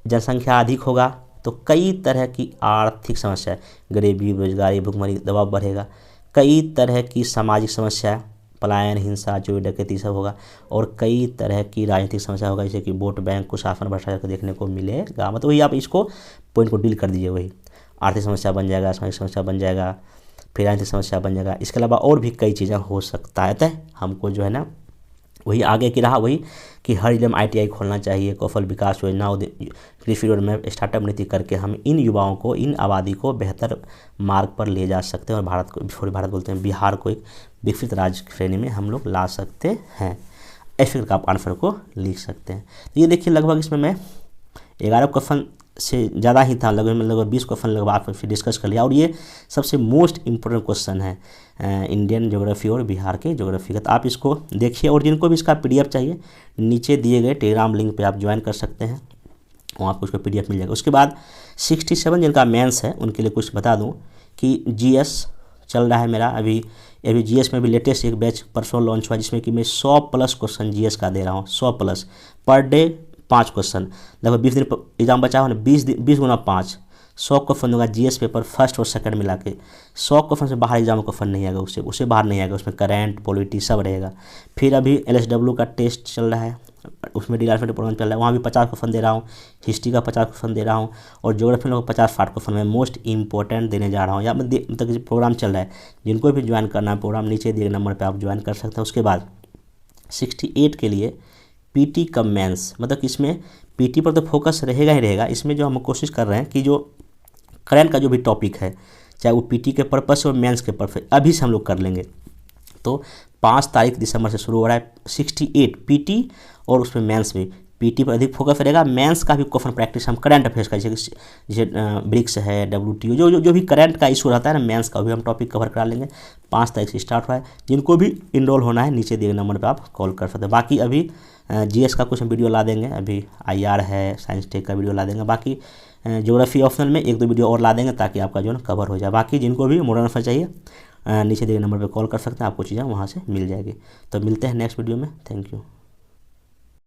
Speaker 1: जनसंख्या अधिक होगा तो कई तरह की आर्थिक समस्या, गरीबी, बेरोजगारी, भुखमरी, दबाव बढ़ेगा, कई तरह की सामाजिक समस्या, पलायन, हिंसा, चोरी डकैती सब होगा, और कई तरह की राजनीतिक समस्या होगा, जैसे कि वोट बैंक को शासन भ्रष्टाचार को देखने को मिलेगा। मतलब वही आप इसको पॉइंट को डील कर दीजिए, वही आर्थिक समस्या बन जाएगा, सामाजिक समस्या बन जाएगा, फिर राजनीतिक समस्या बन जाएगा। इसके अलावा और भी कई चीज़ें हो सकता है। तो हमको जो है ना वही आगे की रहा वही कि हर जिले में ITI खोलना चाहिए, कौशल विकास योजना, कृषि रोड मैप, स्टार्टअप नीति करके हम इन युवाओं को, इन आबादी को बेहतर मार्ग पर ले जा सकते हैं और भारत को, सॉरी भारत बोलते हैं, बिहार को एक विकसित राज्य श्रेणी में हम लोग ला सकते हैं। ऐसे करके आप आंसर को लिख सकते हैं। तो ये देखिए लगभग इसमें मैं 11 क्वेश्चन से ज़्यादा ही था, लगभग 20 क्वेश्चन लगभग आप फिर डिस्कस कर लिया, और ये सबसे मोस्ट इम्पोर्टेंट क्वेश्चन है इंडियन ज्योग्राफी और बिहार के ज्योग्राफी का। तो आप इसको देखिए, और जिनको भी इसका PDF चाहिए नीचे दिए गए टेलीग्राम लिंक पे आप ज्वाइन कर सकते हैं, वहाँ आपको उसका PDF मिल जाएगा। उसके बाद 67 जिनका मेंस है उनके लिए कुछ बता दूँ कि GS चल रहा है मेरा अभी GS में भी लेटेस्ट एक बैच परसों लॉन्च हुआ, जिसमें कि मैं 100+ क्वेश्चन GS का दे रहा हूँ, 100+ पर डे 5 क्वेश्चन, लगभग 20 दिन एग्जाम बचा हुआ ना, 20 गुना 5, 100 क्वेश्चन होगा GS पेपर फर्स्ट और सेकंड मिला के। 100 क्वेश्चन से बाहर एग्जाम क्वेश्चन नहीं आएगा, उससे बाहर नहीं आएगा, उसमें करंट, पॉलिटी सब रहेगा। फिर अभी LSW का टेस्ट चल रहा है, उसमें डिपार्टमेंट प्रोग्राम चल रहा है, वहाँ भी 50 क्वेश्चन दे रहा हूँ, हिस्ट्री का 50 क्वेश्चन दे रहा हूँ, और ज्योग्राफी में 50-60 क्वेश्चन में मोस्ट इंपॉर्टेंट देने जा रहा हूँ। या मतलब प्रोग्राम चल रहा है, जिनको भी ज्वाइन करना है प्रोग्राम नीचे दिए नंबर पर आप ज्वाइन कर सकते हैं। उसके बाद 68 के लिए PT कम मेंस, मतलब इसमें PT पर तो फोकस रहेगा ही रहेगा। इसमें जो हम कोशिश कर रहे हैं कि जो करंट का जो भी टॉपिक है, चाहे वो PT के पर्पस और मेंस के पर्पस, अभी से हम लोग कर लेंगे। तो 5 तारीख दिसंबर से शुरू हो रहा है 68 PT, और उसमें मेंस में PT पर अधिक फोकस रहेगा। मेंस का भी क्वेश्चन प्रैक्टिस हम करंट अफेयर्स का, जैसे ब्रिक्स है, WTO, जो भी करंट का इशू रहता है ना, मेंस का भी हम टॉपिक कवर करा लेंगे। 5 तारीख से स्टार्ट हुआ है। जिनको भी इनरोल होना है नीचे दिए नंबर पर आप कॉल कर सकते हैं। बाकी अभी GS का कुछ हम वीडियो ला देंगे, अभी IR है, साइंस टेक का वीडियो ला देंगे। बाकी ज्योग्राफी ऑप्शनल में 1-2 वीडियो और ला देंगे ताकि आपका जो है कवर हो जाए। बाकी जिनको भी मॉडर्न अफेयर चाहिए नीचे दिए नंबर पे कॉल कर सकते हैं, आपको चीज़ें वहाँ से मिल जाएगी। तो मिलते हैं नेक्स्ट वीडियो में। Thank you.